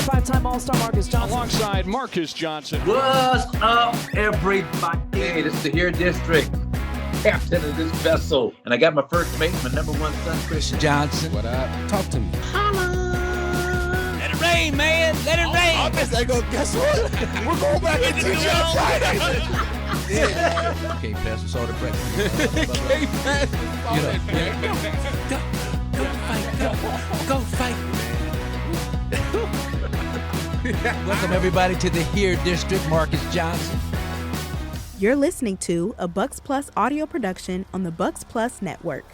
5-time All-Star Marques Johnson. Alongside Marques Johnson. What's up, everybody? Hey, this is the Here District, captain of this vessel. And I got my first mate, my number one son, Chris Johnson. What up? Talk to me. Holla. Let it rain, man. Let it rain. I guess what? We're going back to teach on Friday. Yeah. Can't pass us all the breakfast. Can't pass us all the breakfast. Go fight. Welcome, everybody, to the Here District. Marques Johnson. You're listening to a Bucks Plus audio production on the Bucks Plus Network.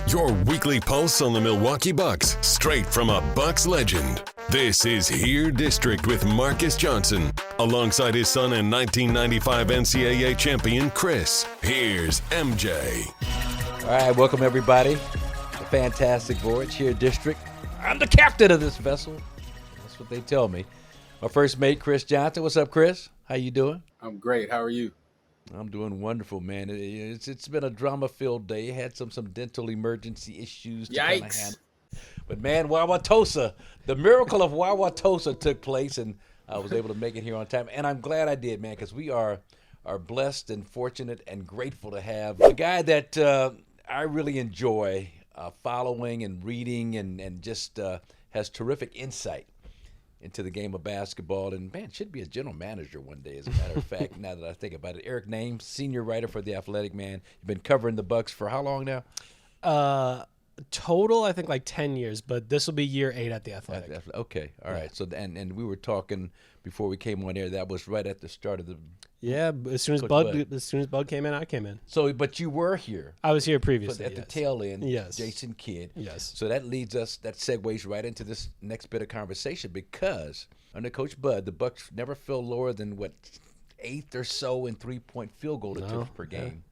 Your weekly pulse on the Milwaukee Bucks, straight from a Bucks legend. This is Here District with Marques Johnson, alongside his son and 1995 NCAA champion, Kris. Here's MJ. All right, welcome, everybody. A fantastic voyage, Here District. I'm the captain of this vessel. That's what they tell me. My first mate, Chris Johnson. What's up, Chris? How you doing? I'm great. How are you? I'm doing wonderful, man. It's been a drama-filled day. Had some dental emergency issues to kind of handle. But, man, Wauwatosa, the miracle of Wauwatosa took place, and I was able to make it here on time. And I'm glad I did, man, because we are blessed and fortunate and grateful to have a guy that I really enjoy following and reading and just has terrific insight into the game of basketball, and man, should be a general manager one day, as a matter of fact, now that I think about it. Eric Nehm, senior writer for The Athletic, man. You've been covering the Bucks for how long now? Total, I think like 10 years, but this will be year 8 at The Athletic. Okay, all right. So, and we were talking before we came on air, that was right at the start of the... Yeah, as soon as Bud came in, I came in. So, but you were here. I was here previously, at the tail end, yes. Jason Kidd. Yes. So that segues right into this next bit of conversation, because under Coach Bud, the Bucks never fell lower than, 8th or so in three-point field goal attempts per game.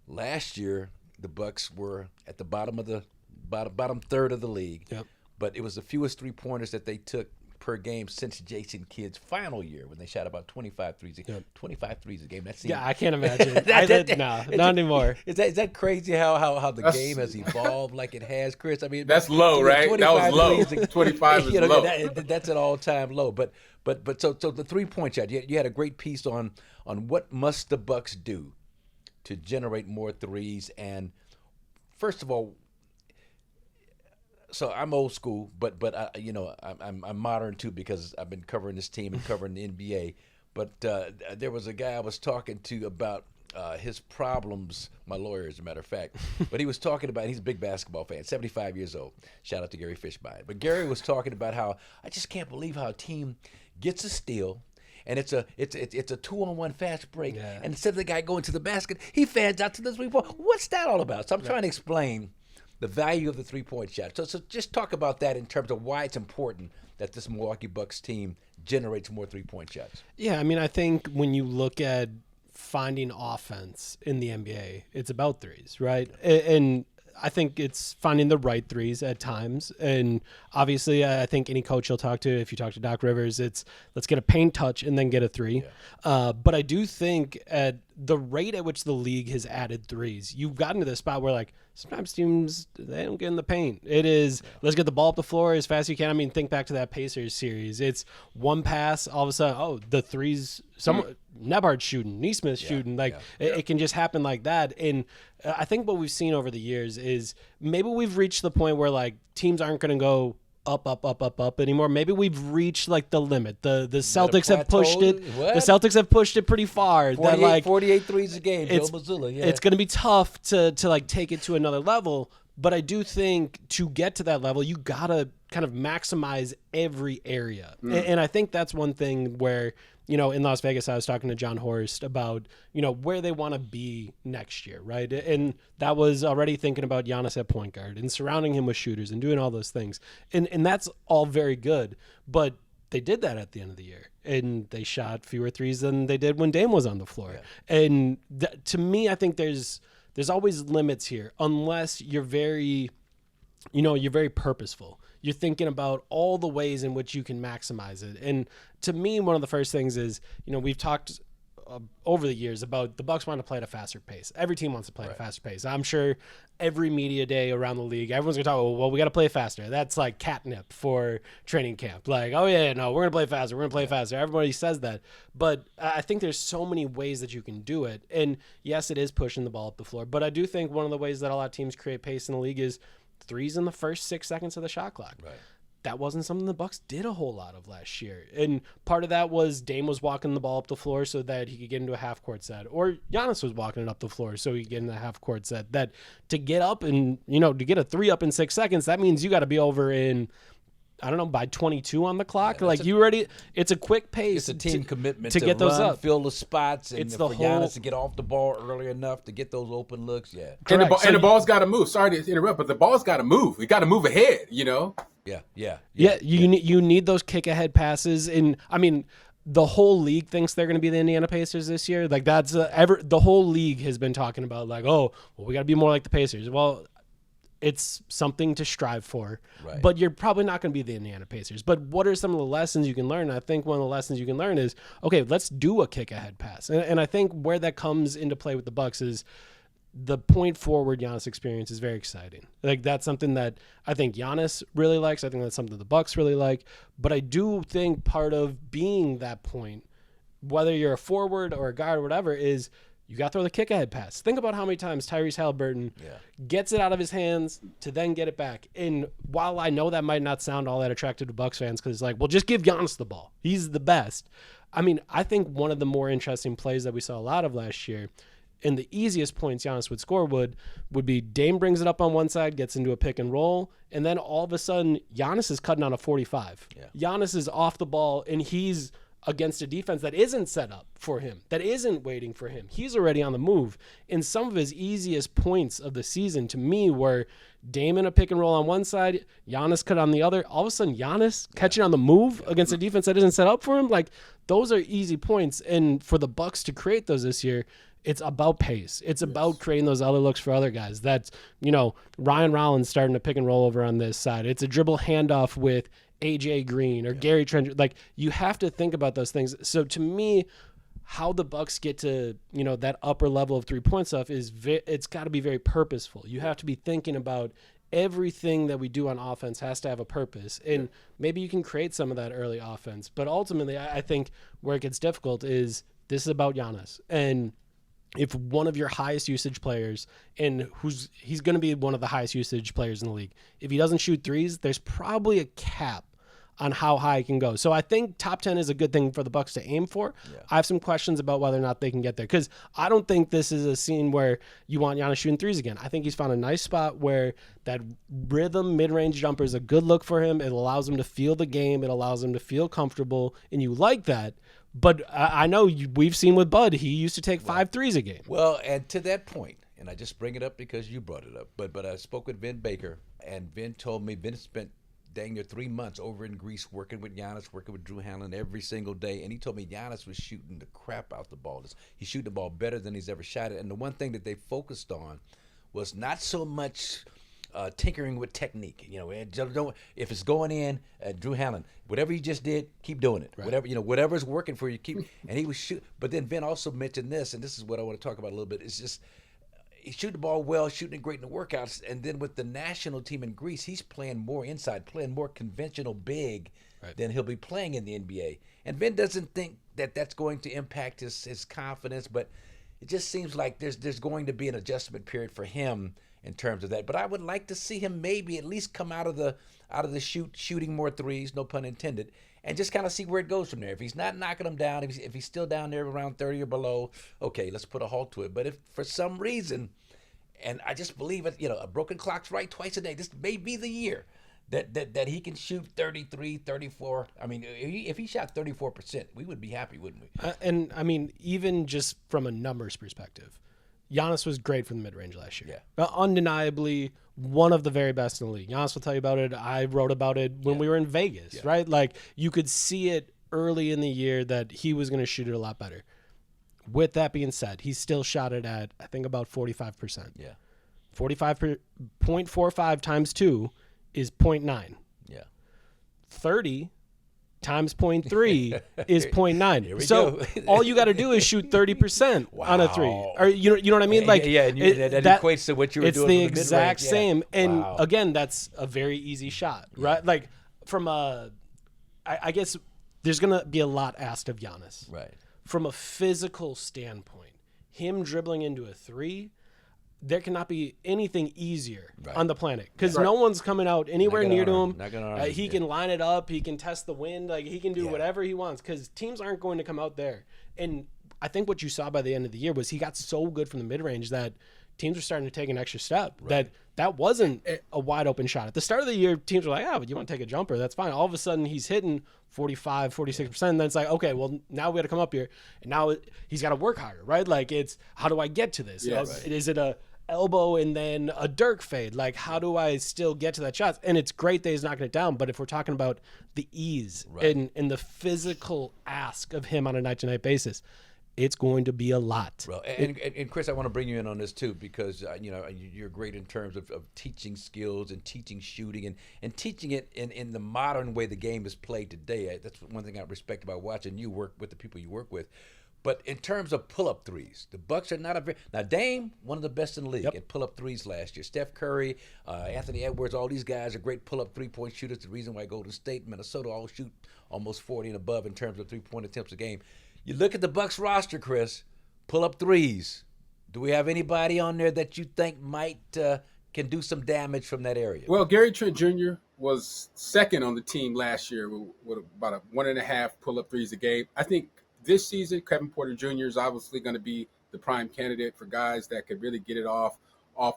Yeah. Last year, the Bucks were at the bottom of the bottom third of the league. Yep. But it was the fewest three-pointers that they took per game since Jason Kidd's final year, when they shot about 25 threes. Yep. 25 threes a game. I can't imagine. Not anymore. Is that crazy how the game has evolved like it has, Chris? I mean, that's low, right? That was low. 25 is low. That's an all-time low. But so the three-point shot. You had a great piece on what must the Bucks do to generate more threes. And first of all, so I'm old school, but I'm modern too, because I've been covering this team and covering the NBA. But there was a guy I was talking to about his problems. My lawyer, as a matter of fact, but he was talking about, he's a big basketball fan, 75 years old. Shout out to Gary Fishbein. But Gary was talking about how I just can't believe how a team gets a steal. And it's a 2-on-1 fast break, yeah. And instead of the guy going to the basket, he fans out to the three-point. What's that all about? So I'm trying to explain the value of the three-point shot. So just talk about that in terms of why it's important that this Milwaukee Bucks team generates more three-point shots. Yeah, I mean, I think when you look at finding offense in the NBA, it's about threes, right? And I think it's finding the right threes at times. And obviously, I think any coach you'll talk to, if you talk to Doc Rivers, it's let's get a paint touch and then get a three. Yeah. But I do think at the rate at which the league has added threes, you've gotten to this spot where, like, sometimes teams, they don't get in the paint. It is, let's get the ball up the floor as fast as you can. I mean, think back to that Pacers series. It's one pass, all of a sudden, the threes, Nebhard's shooting, Neesmith's shooting. It can just happen like that. And I think what we've seen over the years is maybe we've reached the point where, like, teams aren't going to go up anymore. Maybe we've reached like the limit. The Celtics have pushed it. What? The Celtics have pushed it pretty far. 48 threes a game. Joe Mazzulla, yeah. It's going to be tough to like take it to another level. But I do think to get to that level, you got to kind of maximize every area. And I think that's one thing where, in Las Vegas, I was talking to John Horst about, where they want to be next year, right? And that was already thinking about Giannis at point guard and surrounding him with shooters and doing all those things. And that's all very good. But they did that at the end of the year. And they shot fewer threes than they did when Dame was on the floor. Yeah. And to me, I think there's always limits here, unless you're very purposeful. You're thinking about all the ways in which you can maximize it. And to me, one of the first things is, we've talked over the years about the Bucks want to play at a faster pace. Every team wants to play at a faster pace. I'm sure every media day around the league, everyone's going to talk about, well, we got to play faster. That's like catnip for training camp. Like, oh, yeah, no, we're going to play faster. We're going to play faster. Everybody says that. But I think there's so many ways that you can do it. And, yes, it is pushing the ball up the floor. But I do think one of the ways that a lot of teams create pace in the league is threes in the first 6 seconds of the shot clock. Right. That wasn't something the Bucks did a whole lot of last year. And part of that was Dame was walking the ball up the floor so that he could get into a half-court set. Or Giannis was walking it up the floor so he could get into a half-court set. That to get up and, to get a 3 up in 6 seconds, that means you got to be over in, I don't know, by 22 on the clock. Yeah, it's a quick pace. It's a team commitment to get those up. Fill the spots, and it's for the Giannis whole, to get off the ball early enough to get those open looks. Yeah. And the ball's got to move. Sorry to interrupt, but the ball's got to move. It got to move ahead, Yeah, you need those kick ahead passes, and I mean the whole league thinks they're going to be the Indiana Pacers this year. Like that's the whole league has been talking about like, oh, well, we got to be more like the Pacers. Well, it's something to strive for, right. But you're probably not going to be the Indiana Pacers. But what are some of the lessons you can learn? I think one of the lessons you can learn is, okay, let's do a kick ahead pass, and I think where that comes into play with the Bucks is the point forward Giannis experience is very exciting. Like that's something that I think Giannis really likes. I think that's something the Bucks really like. But I do think part of being that point, whether you're a forward or a guard or whatever, is you got to throw the kick ahead pass. Think about how many times Tyrese Halliburton gets it out of his hands to then get it back. And while I know that might not sound all that attractive to Bucks fans because it's like, well, just give Giannis the ball. He's the best. I mean, I think one of the more interesting plays that we saw a lot of last year, and the easiest points Giannis would score would be Dame brings it up on one side, gets into a pick and roll, and then all of a sudden Giannis is cutting on a 45. Yeah. Giannis is off the ball, and he's against a defense that isn't set up for him, that isn't waiting for him. He's already on the move. And some of his easiest points of the season to me were Dame in a pick and roll on one side, Giannis cut on the other. All of a sudden, Giannis catching on the move against a defense that isn't set up for him. Like, those are easy points. And for the Bucks to create those this year, it's about pace. It's about creating those other looks for other guys. That's, Ryan Rollins starting to pick and roll over on this side. It's a dribble handoff with AJ Green or Gary Trent. Like, you have to think about those things. So to me, how the Bucks get to, that upper level of 3-point stuff is it's got to be very purposeful. You have to be thinking about everything that we do on offense has to have a purpose. And maybe you can create some of that early offense. But ultimately, I think where it gets difficult is this is about Giannis. And if one of your highest usage players, and he's going to be one of the highest usage players in the league, if he doesn't shoot threes, there's probably a cap on how high he can go. So I think top 10 is a good thing for the Bucks to aim for. Yeah. I have some questions about whether or not they can get there, because I don't think this is a scene where you want Giannis shooting threes again. I think he's found a nice spot where that rhythm mid-range jumper is a good look for him. It allows him to feel the game. It allows him to feel comfortable, and you like that. But I know we've seen with Bud, he used to take 5 threes a game. Well, and to that point, and I just bring it up because you brought it up, but I spoke with Vin Baker, and Vin told me Vin spent dang near 3 months over in Greece working with Giannis, working with Drew Hanlon every single day, and he told me Giannis was shooting the crap out the ball. He's shooting the ball better than he's ever shot it, and the one thing that they focused on was not so much tinkering with technique. If it's going in, Drew Hanlon, whatever you just did, keep doing it. Right. Whatever's working for you, keep. And he was shoot. But then Vin also mentioned this, and this is what I want to talk about a little bit. It's just he's shooting the ball well, shooting it great in the workouts, and then with the national team in Greece, he's playing more inside, playing more conventional big than he'll be playing in the NBA. And Vin doesn't think that that's going to impact his confidence, but it just seems like there's going to be an adjustment period for him in terms of that. But I would like to see him maybe at least come out of the shooting more threes, no pun intended, and just kind of see where it goes from there. If he's not knocking them down, if he's still down there around 30 or below, okay, let's put a halt to it. But if for some reason, and I just believe it, a broken clock's right twice a day, this may be the year that he can shoot 33, 34. I mean, if he shot 34%, we would be happy, wouldn't we? And I mean, even just from a numbers perspective, Giannis was great from the mid-range last year. Yeah. Undeniably one of the very best in the league. Giannis will tell you about it. I wrote about it when we were in Vegas, right? Like, you could see it early in the year that he was going to shoot it a lot better. With that being said, he still shot it at, I think, about 45%. Yeah. 0.45 times 2 is 0.9. Yeah. 30 times 0.3 is 0.9. So all you got to do is shoot 30% on a 3. Or you know what I mean? Like that equates to what you were doing. It's the exact same. And wow. again, that's a very easy shot, right? Like from I guess there's going to be a lot asked of Giannis. Right. From a physical standpoint, him dribbling into a 3, there cannot be anything easier on the planet because no one's coming out anywhere near to him. He can line it up. He can test the wind. Like he can do whatever he wants because teams aren't going to come out there. And I think what you saw by the end of the year was he got so good from the mid-range that teams were starting to take an extra step. That wasn't a wide open shot. At the start of the year, teams were like, but you want to take a jumper? That's fine. All of a sudden, he's hitting 45, 46%. And then it's like, okay, well, now we got to come up here. And now he's got to work harder, right? Like it's, how do I get to this? Is it a elbow and then a Dirk fade? Like, how do I still get to that shot? And it's great that he's knocking it down, but if we're talking about the ease and the physical ask of him on a night-to-night basis, it's going to be a lot. Bro. And Chris, I want to bring you in on this too because you're great in terms of teaching skills and teaching shooting and teaching it in the modern way the game is played today. That's one thing I respect about watching you work with the people you work with. But in terms of pull-up threes, the Bucks are not now Dame, one of the best in the league at pull-up threes last year. Steph Curry, Anthony Edwards, all these guys are great pull-up three-point shooters. The reason why Golden State and Minnesota all shoot almost 40 and above in terms of three-point attempts a game. You look at the Bucks roster, Chris, pull-up threes. Do we have anybody on there that you think might can do some damage from that area? Well, Gary Trent Jr. was second on the team last year with about a 1.5 pull-up threes a game. I think this season, Kevin Porter Jr. is obviously going to be the prime candidate for guys that could really get it off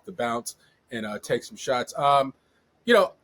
the bounce and take some shots.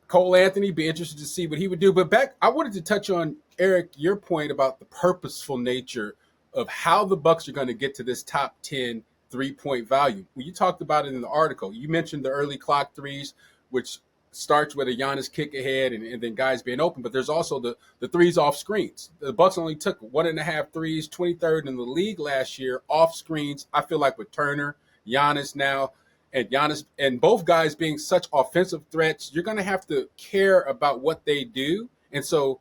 Cole Anthony, be interested to see what he would do. But I wanted to touch on, Eric, your point about the purposeful nature of how the Bucks are going to get to this top 10 3-point value. Well, you talked about it in the article. You mentioned the early clock threes, which starts with a Giannis kick ahead and then guys being open. But there's also the threes off screens. The Bucks only took 1.5 threes, 23rd in the league last year off screens. I feel like with Turner, Giannis now, and both guys being such offensive threats, you're going to have to care about what they do. And so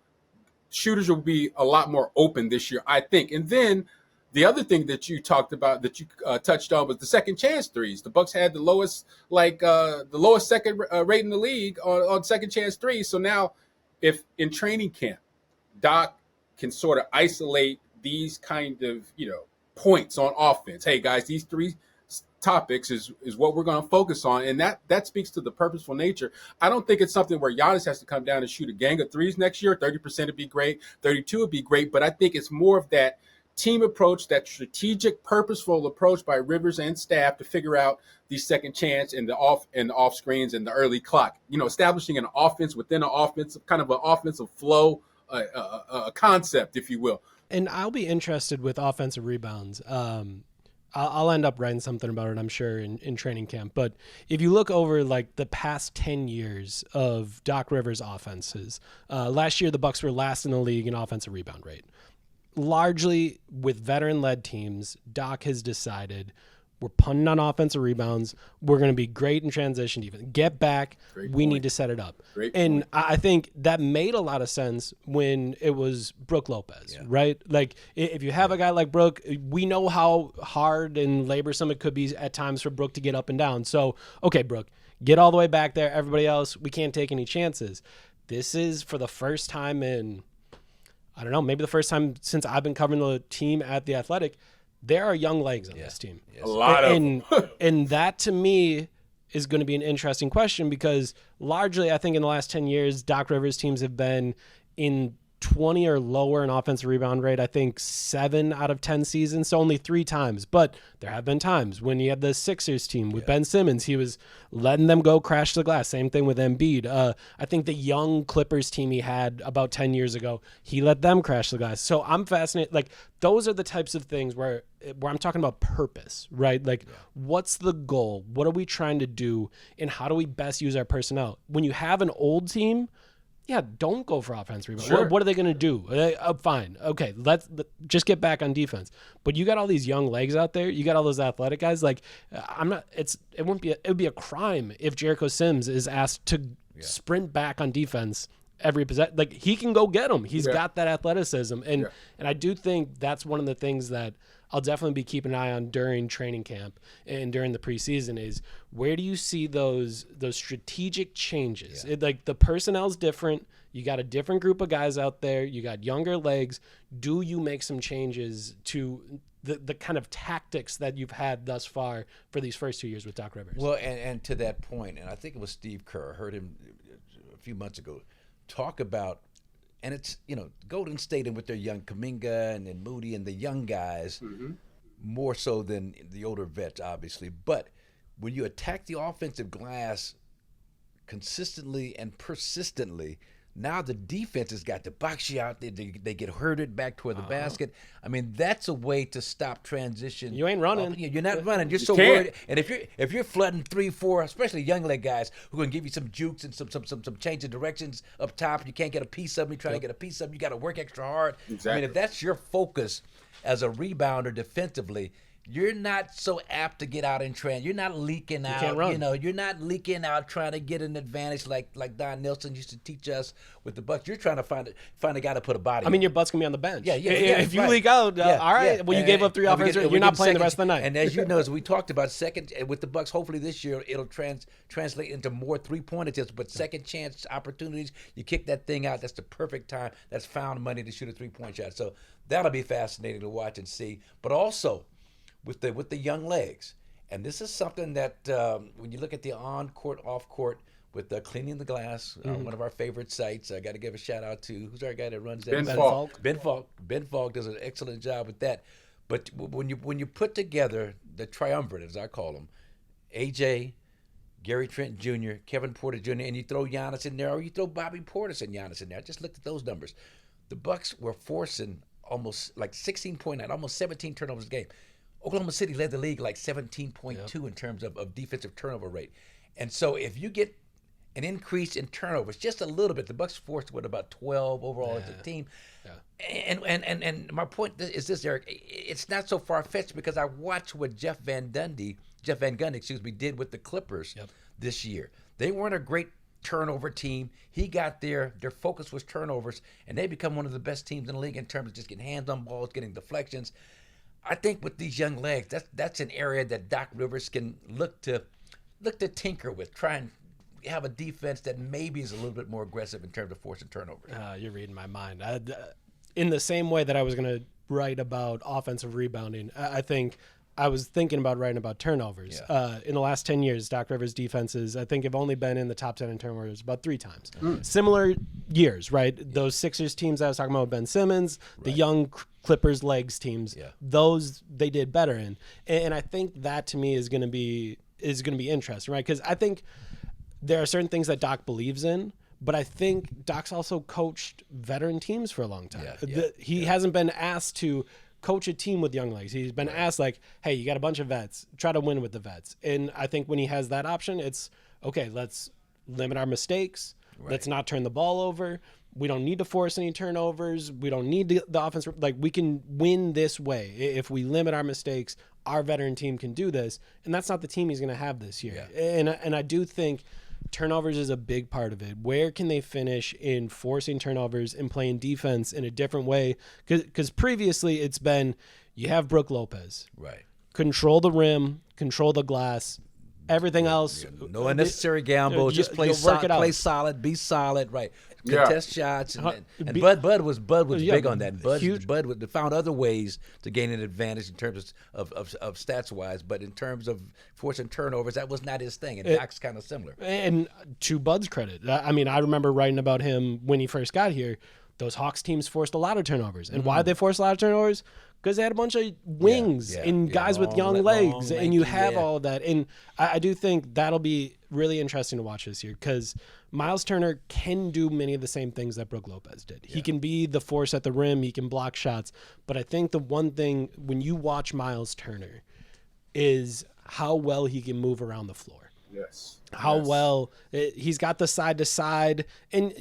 shooters will be a lot more open this year, I think. And then the other thing that you talked about, that you touched on, was the second chance threes. The Bucks had the lowest second rate in the league on second chance threes. So now, if in training camp, Doc can sort of isolate these kind of points on offense. Hey guys, these three topics is what we're going to focus on, and that speaks to the purposeful nature. I don't think it's something where Giannis has to come down and shoot a gang of threes next year. 30% would be great, 32 would be great, but I think it's more of that team approach, that strategic, purposeful approach by Rivers and staff to figure out the second chance and the off screens and the early clock. Establishing an offense within an offensive, kind of an offensive flow, a concept, if you will. And I'll be interested with offensive rebounds. I'll end up writing something about it, I'm sure, in training camp. But if you look over like the past 10 years of Doc Rivers offenses, last year the Bucks were last in the league in offensive rebound rate. Largely with veteran-led teams, Doc has decided we're punting on offensive rebounds. We're going to be great in transition defense. Get back. We need to set it up. And I think that made a lot of sense when it was Brook Lopez, right? Like if you have a guy like Brook, we know how hard and laborsome it could be at times for Brook to get up and down. So, okay, Brook, get all the way back there. Everybody else, we can't take any chances. This is for the first time in, I don't know, maybe the first time since I've been covering the team at The Athletic, there are young legs on this team. A lot of them. And that, to me, is going to be an interesting question because largely, I think in the last 10 years, Doc Rivers teams have been in 20 or lower in offensive rebound rate. I think 7 out of 10 seasons, so only 3 times. But there have been times when you had the Sixers team with Ben Simmons, he was letting them go crash the glass. Same thing with Embiid. I think the young Clippers team he had about 10 years ago, he let them crash the glass. So I'm fascinated. Like those are the types of things where I'm talking about purpose, right? Like what's the goal? What are we trying to do? And how do we best use our personnel? When you have an old team, don't go for offense rebound. Sure. What are they going to do? Fine. Okay, let's just get back on defense. But you got all these young legs out there. You got all those athletic guys. Like it would be a crime if Jericho Sims is asked to sprint back on defense every possession. Like, he can go get them. He's got that athleticism. And I do think that's one of the things that I'll definitely be keeping an eye on during training camp and during the preseason is where do you see those strategic changes? Like, the personnel's different. You got a different group of guys out there. You got younger legs. Do you make some changes to the kind of tactics that you've had thus far for these first 2 years with Doc Rivers? Well, and to that point, and I think it was Steve Kerr, I heard him a few months ago talk about, and it's, Golden State and with their young Kuminga and Moody and the young guys, more so than the older vets, obviously. But when you attack the offensive glass consistently and persistently, now the defense has got to box you out. They get herded back toward the basket. I mean, that's a way to stop transition. You ain't running. You're not running. You're so worried. And if you're flooding 3-4, especially young leg guys who can give you some jukes and some change of directions up top, you can't get a piece of them. You try to get a piece of them. You got to work extra hard. Exactly. I mean, if that's your focus as a rebounder defensively, you're not so apt to get out in trend. You're not leaking out. Can't run. You're not leaking out trying to get an advantage like Don Nelson used to teach us with the Bucks. You're trying to find a guy to put a body. I mean, your butt's gonna be on the bench. Yeah. If you leak out, all right. Well, you gave up 3 offenses. You're not playing the rest of the night. And as you know, as we talked about, second with the Bucks, hopefully this year it'll translate into more 3-point attempts. But second chance opportunities, you kick that thing out. That's the perfect time. That's found money to shoot a 3-point shot. So that'll be fascinating to watch and see. But also, with the young legs. And this is something that when you look at the on-court, off-court, with cleaning the glass, one of our favorite sites, I got to give a shout-out to, who's our guy that runs that? Ben Falk. Ben Falk does an excellent job with that. But when you put together the triumvirate, as I call them, A.J., Gary Trent Jr., Kevin Porter Jr., and you throw Giannis in there, or you throw Bobby Portis and Giannis in there. I just looked at those numbers. The Bucks were forcing almost like 16.9, almost 17 turnovers a game. Oklahoma City led the league like 17.2 in terms of defensive turnover rate. And so if you get an increase in turnovers, just a little bit, the Bucks forced about 12 overall as a team. Yeah. And my point is this, Eric, it's not so far-fetched because I watched what Jeff Van Gundy, did with the Clippers this year. They weren't a great turnover team. He got there. Their focus was turnovers, and they become one of the best teams in the league in terms of just getting hands on balls, getting deflections. I think with these young legs, that's an area that Doc Rivers can look to tinker with, try and have a defense that maybe is a little bit more aggressive in terms of forcing turnovers. You're reading my mind. In the same way that I was going to write about offensive rebounding, I think I was thinking about writing about turnovers. Yeah. In the last 10 years, Doc Rivers' defenses, I think, have only been in the top 10 in turnovers about 3 times. Similar years, right? Yeah. Those Sixers teams I was talking about, Ben Simmons, the young Clippers legs teams, those they did better in. And I think that, to me, is going to be interesting, right? Because I think there are certain things that Doc believes in, but I think Doc's also coached veteran teams for a long time. He hasn't been asked to coach a team with young legs. He's been asked, like, hey, you got a bunch of vets, try to win with the vets. And I think when he has that option, it's okay, let's limit our mistakes. Let's not turn the ball over. We don't need to force any turnovers. We don't need the offense. Like, we can win this way. If we limit our mistakes, our veteran team can do this. And that's not the team he's going to have this year. And I do think turnovers is a big part of it. Where can they finish in forcing turnovers and playing defense in a different way? Because previously it's been, you have Brook Lopez. Right. Control the rim, control the glass. Everything else. No unnecessary gamble. Just play solid, be solid. Right. Contest shots. And Bud was big on that. Bud found other ways to gain an advantage in terms of stats-wise, but in terms of forcing turnovers, that was not his thing. And Doc's kind of similar. And to Bud's credit, I mean, I remember writing about him when he first got here. Those Hawks teams forced a lot of turnovers. And why did they force a lot of turnovers? Because they had a bunch of wings and guys with young legs, and you have all of that. And I do think that'll be really interesting to watch this year because Myles Turner can do many of the same things that Brook Lopez did. He can be the force at the rim. He can block shots. But I think the one thing when you watch Myles Turner is how well he can move around the floor. Yes. How well he's got the side to side, and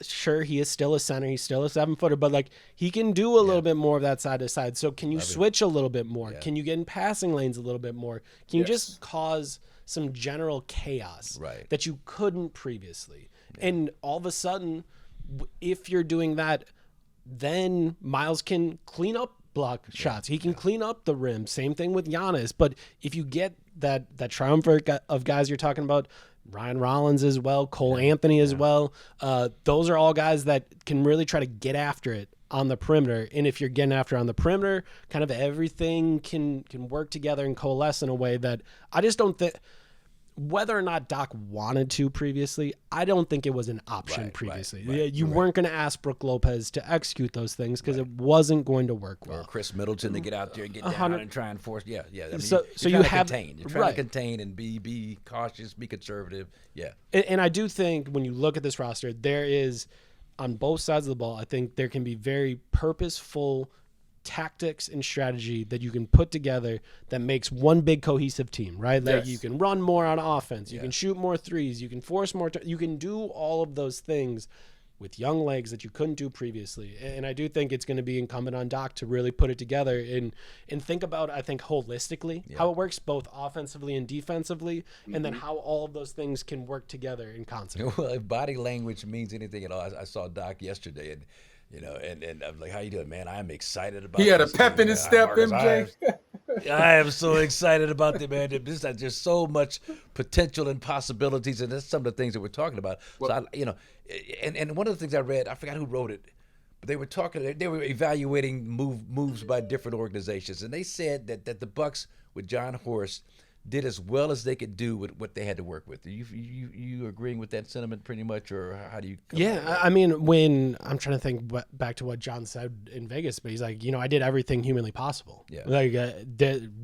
sure, he is still a center. He's still a 7-footer, but like he can do a little bit more of that side to side. So can you switch a little bit more? Can you get in passing lanes a little bit more? Can you just cause some general chaos that you couldn't previously? And all of a sudden, if you're doing that, then Myles can clean up block shots. He can clean up the rim. Same thing with Giannis. But if you get that triumvirate of guys you're talking about, Ryan Rollins as well, Cole Anthony as well, those are all guys that can really try to get after it on the perimeter. And if you're getting after on the perimeter, kind of everything can work together and coalesce in a way that I just don't think, whether or not Doc wanted to previously, I don't think it was an option previously. You weren't going to ask Brook Lopez to execute those things because it wasn't going to work well. Or Chris Middleton to get out there and get down and try and force. I mean, so you have contain. You're trying to contain and be cautious, be conservative. Yeah. And I do think when you look at this roster, there is, on both sides of the ball, I think there can be very purposeful tactics and strategy that you can put together that makes one big cohesive team, right? Like you can run more on offense, you can shoot more threes, you can force more, you can do all of those things with young legs that you couldn't do previously. And I do think it's going to be incumbent on Doc to really put it together and think about, I think, holistically how it works both offensively and defensively, and then how all of those things can work together in concert. Well, if body language means anything at all, I saw Doc yesterday, and and I'm like, how you doing, man? I'm excited about. He had a this. pep in his step, MJ. I am so excited about it, man. There's just so much potential and possibilities, and that's some of the things that we're talking about. Well, so and one of the things I read, I forgot who wrote it, but they were evaluating moves by different organizations, and they said that the Bucks with John Horst did as well as they could do with what they had to work with. Are you agreeing with that sentiment pretty much, or how do you? I mean, when I'm trying to think back to what John said in Vegas, but he's like, I did everything humanly possible. Yeah. Like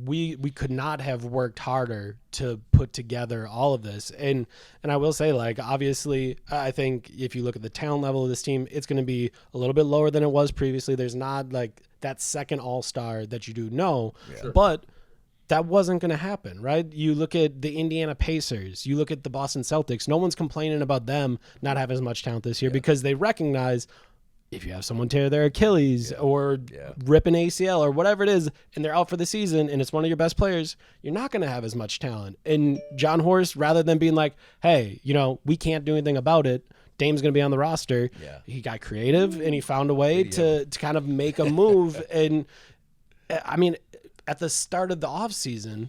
we could not have worked harder to put together all of this. And I will say, like, obviously, I think if you look at the talent level of this team, it's going to be a little bit lower than it was previously. There's not like that second all-star that you do know, but that wasn't going to happen, right? You look at the Indiana Pacers, you look at the Boston Celtics, no one's complaining about them not having as much talent this year because they recognize if you have someone tear their Achilles or rip an ACL or whatever it is, and they're out for the season and it's one of your best players, you're not going to have as much talent. And John Horst, rather than being like, hey, we can't do anything about it, Dame's going to be on the roster, he got creative and he found a way to kind of make a move. And I mean, at the start of the offseason,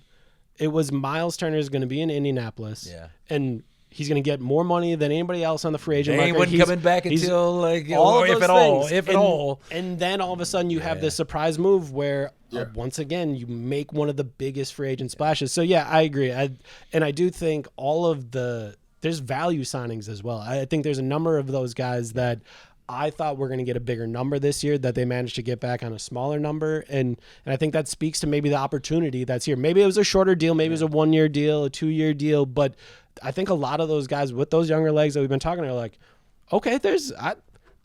it was Myles Turner is going to be in Indianapolis, and he's going to get more money than anybody else on the free agent market. He wasn't coming back until if at all. And then all of a sudden you have this surprise move where once again you make one of the biggest free agent splashes. So I agree. I do think there's value signings as well. I think there's a number of those guys that I thought we're going to get a bigger number this year that they managed to get back on a smaller number. And I think that speaks to maybe the opportunity that's here. Maybe it was a shorter deal. Maybe it was a 1-year deal, a 2-year deal. But I think a lot of those guys with those younger legs that we've been talking to are like, okay,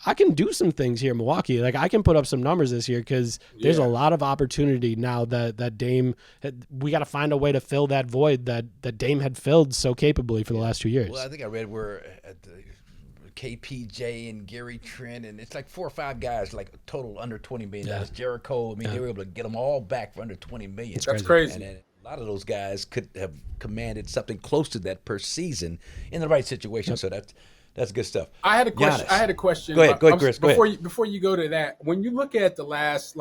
I can do some things here in Milwaukee. Like I can put up some numbers this year because there's a lot of opportunity now that Dame, we got to find a way to fill that void that Dame had filled so capably for the last 2 years. Well, I think I read we're at the KPJ and Gary Trent, and it's like 4 or 5 guys, like total under $20 million. Jericho, I mean, they were able to get them all back for under $20 million. That's crazy. And a lot of those guys could have commanded something close to that per season in the right situation. So that's good stuff. I had a question. Go ahead, Chris. Before you go to that, when you look at the last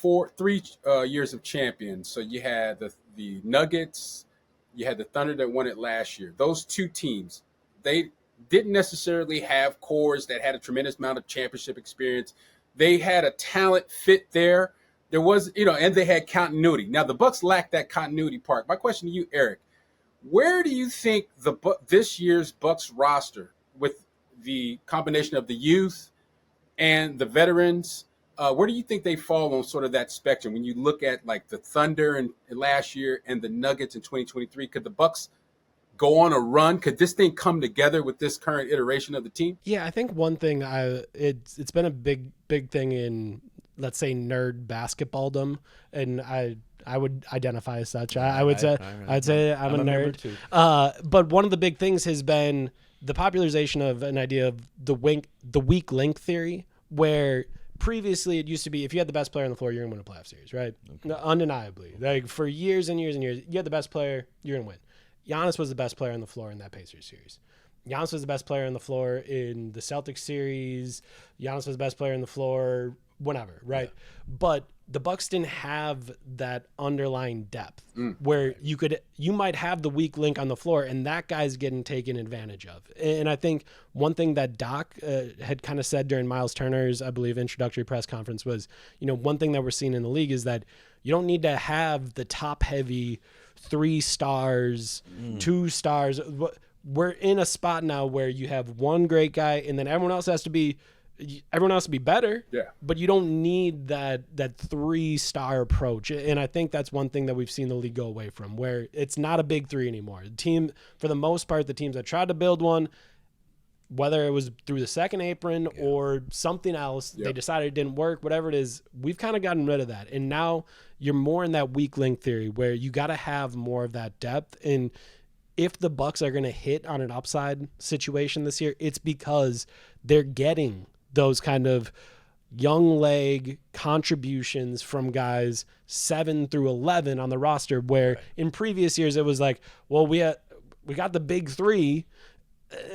3 years of champions, so you had the Nuggets, you had the Thunder that won it last year. Those two teams, they didn't necessarily have cores that had a tremendous amount of championship experience. They had a talent fit there. There was, and they had continuity. Now the Bucks lacked that continuity part. My question to you, Eric, where do you think this year's Bucks roster, with the combination of the youth and the veterans, where do you think they fall on sort of that spectrum when you look at like the Thunder and last year and the Nuggets in 2023? Could the Bucks go on a run? Could this thing come together with this current iteration of the team? Yeah, I think one thing it's been a big thing in, let's say, nerd basketballdom, and I would identify as such. I'd say I'm a nerd too. But one of the big things has been the popularization of an idea of the weak link theory, where previously it used to be if you had the best player on the floor, you're gonna win a playoff series, right? Okay. Undeniably, like for years and years and years, you had the best player, you're gonna win. Giannis was the best player on the floor in that Pacers series. Giannis was the best player on the floor in the Celtics series. Giannis was the best player on the floor whenever, right? Yeah. But the Bucks didn't have that underlying depth where you might have the weak link on the floor and that guy's getting taken advantage of. And I think one thing that Doc had kind of said during Myles Turner's, I believe, introductory press conference was, one thing that we're seeing in the league is that you don't need to have the top heavy 3 stars, 2 stars. We're in a spot now where you have one great guy and then everyone else has to be better, but you don't need that 3-star approach. And I think that's one thing that we've seen the league go away from, where it's not a big 3 anymore. The team, for the most part, the teams that tried to build one, whether it was through the second apron or something else, they decided it didn't work, whatever it is, we've kind of gotten rid of that. And now you're more in that weak link theory where you got to have more of that depth. And if the Bucks are going to hit on an upside situation this year, it's because they're getting those kind of young leg contributions from guys 7 through 11 on the roster, where in previous years it was like, well, we got the big 3.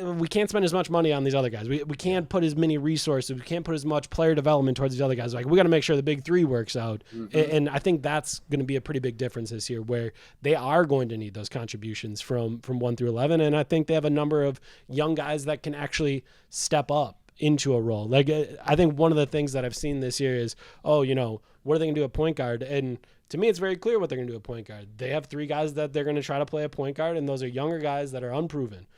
We can't spend as much money on these other guys. We can't put as many resources. We can't put as much player development towards these other guys. Like, we got to make sure the big 3 works out. And I think that's going to be a pretty big difference this year, where they are going to need those contributions from 1 through 11. And I think they have a number of young guys that can actually step up into a role. Like, I think one of the things that I've seen this year is, what are they going to do at point guard? And to me, it's very clear what they're going to do at point guard. They have 3 guys that they're going to try to play at point guard, and those are younger guys that are unproven.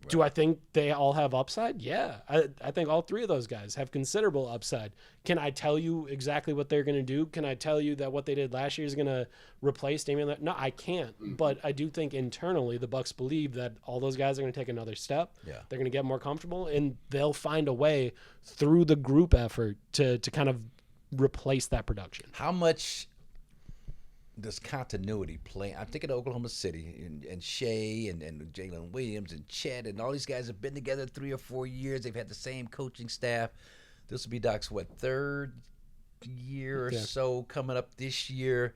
Right. Do I think they all have upside? Yeah. I think all 3 of those guys have considerable upside. Can I tell you exactly what they're going to do? Can I tell you that what they did last year is going to replace Damian Lillard? No, I can't. But I do think internally the Bucks believe that all those guys are going to take another step. Yeah. They're going to get more comfortable, and they'll find a way through the group effort to kind of replace that production. How much does continuity play? I'm thinking of Oklahoma City and Shea and Jalen Williams and Chet and all these guys have been together 3 or 4 years. They've had the same coaching staff. This will be Doc's 3rd year or so coming up this year.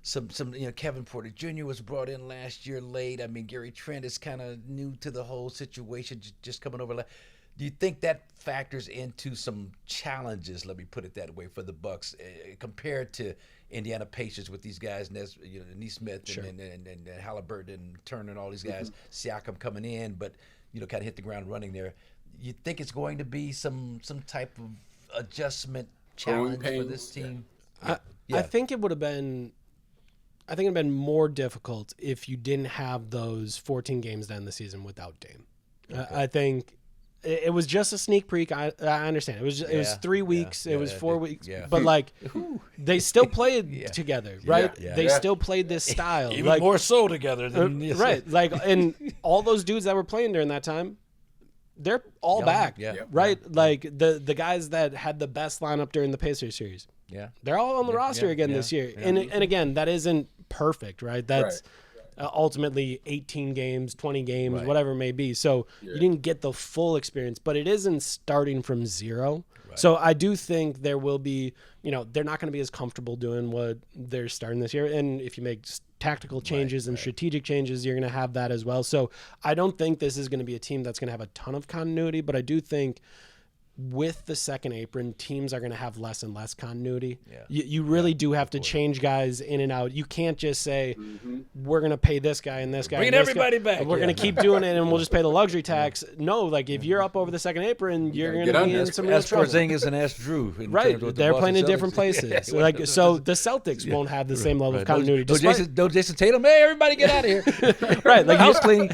Some Kevin Porter Jr. was brought in last year late. I mean, Gary Trent is kind of new to the whole situation, just coming over. Do you think that factors into some challenges, let me put it that way, for the Bucks compared to Indiana Pacers with these guys, Nesmith and Halliburton and Turner and all these guys, Siakam coming in, but kind of hit the ground running there. You think it's going to be some type of adjustment challenge for this team? I think it would have been. I think it'd been more difficult if you didn't have those 14 games to end the season without Dame. Okay. I think it was just a sneak peek. I understand. It was 3 weeks. It was 4 weeks. Yeah. But they still played together, right? Yeah. They still played this style, even more so together than right. And all those dudes that were playing during that time, they're all back, right? Like the guys that had the best lineup during the Pacers series, they're all on the roster again this year. Yeah. And again, that isn't perfect, right? That's ultimately 18 games, 20 games, whatever it may be. So you didn't get the full experience, but it isn't starting from zero. Right. So I do think there will be, they're not going to be as comfortable doing what they're starting this year. And if you make tactical changes and strategic changes, you're going to have that as well. So I don't think this is going to be a team that's going to have a ton of continuity, but I do think with the second apron, teams are going to have less and less continuity. Yeah. You really do have to change guys in and out. You can't just say, we're going to pay this guy and this guy. Bring everybody back. We're going to keep doing it, and we'll just pay the luxury tax. No, if you're up over the second apron, you're going to be in some real trouble. Ask Porzingis and ask Drew. Right. They're playing in different places. So the Celtics won't have the same level of continuity. No Jason Tatum. Hey, everybody get out of here. Right. House clean.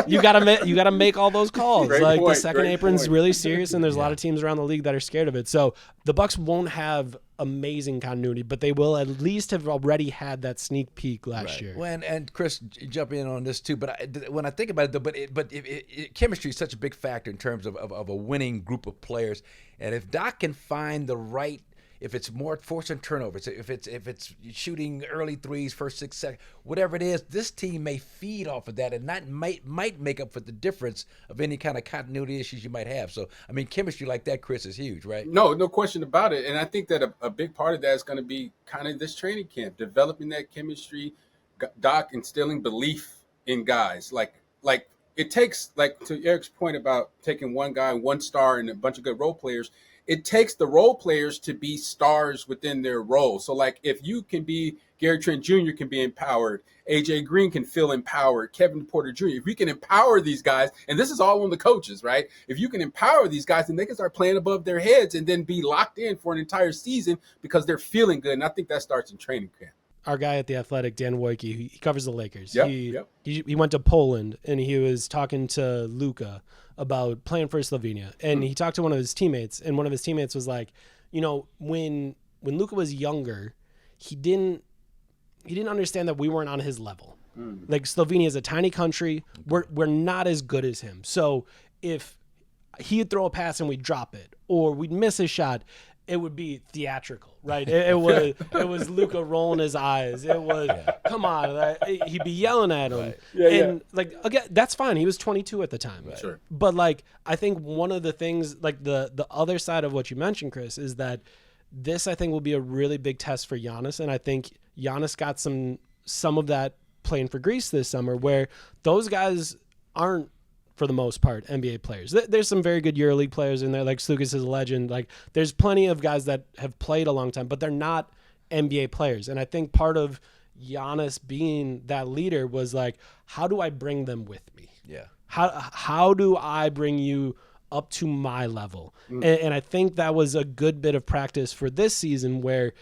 You got to make all those calls. The second apron's really serious, and there's a lot of teams around the league that are scared of it. So the Bucks won't have amazing continuity, but they will at least have already had that sneak peek last year. And Chris, jump in on this too. But when I think about it, chemistry is such a big factor in terms of a winning group of players. And if Doc can find the right, if it's more forcing turnovers, if it's shooting early threes, first 6 seconds, whatever it is, this team may feed off of that and might make up for the difference of any kind of continuity issues you might have. So, I mean, chemistry like that, Chris, is huge, right? No question about it. And I think that a big part of that is going to be kind of this training camp, developing that chemistry, Doc instilling belief in guys. Like it takes, like to Eric's point about taking one guy, one star, and a bunch of good role players. It takes the role players to be stars within their role. So, like, if you can be Gary Trent Jr. can be empowered, AJ Green can feel empowered, Kevin Porter Jr. If we can empower these guys, and this is all on the coaches, right? If you can empower these guys, then they can start playing above their heads and then be locked in for an entire season because they're feeling good. And I think that starts in training camp. Our guy at The Athletic, Dan Wojcicki, he covers the Lakers. Yep. He went to Poland, and he was talking to Luka about playing for Slovenia. And he talked to one of his teammates, and one of his teammates was like, you know, when Luka was younger, he didn't understand that we weren't on his level. Like, Slovenia is a tiny country. We're not as good as him. So if he'd throw a pass and we'd drop it, or we'd miss a shot, it would be theatrical, right? It was Luka rolling his eyes. It was, come on, he'd be yelling at him. Right. And like, again, that's fine. He was 22 at the time. Right. Sure. But like, I think one of the things, like the other side of what you mentioned, Chris, is that this, I think, will be a really big test for Giannis. And I think Giannis got some of that playing for Greece this summer, where those guys aren't, for the most part, NBA players. There's some very good EuroLeague players in there, like Slukas is a legend. Like, there's plenty of guys that have played a long time, but they're not NBA players. And I think part of Giannis being that leader was like, how do I bring them with me? Yeah. How do I bring you up to my level? And I think that was a good bit of practice for this season, where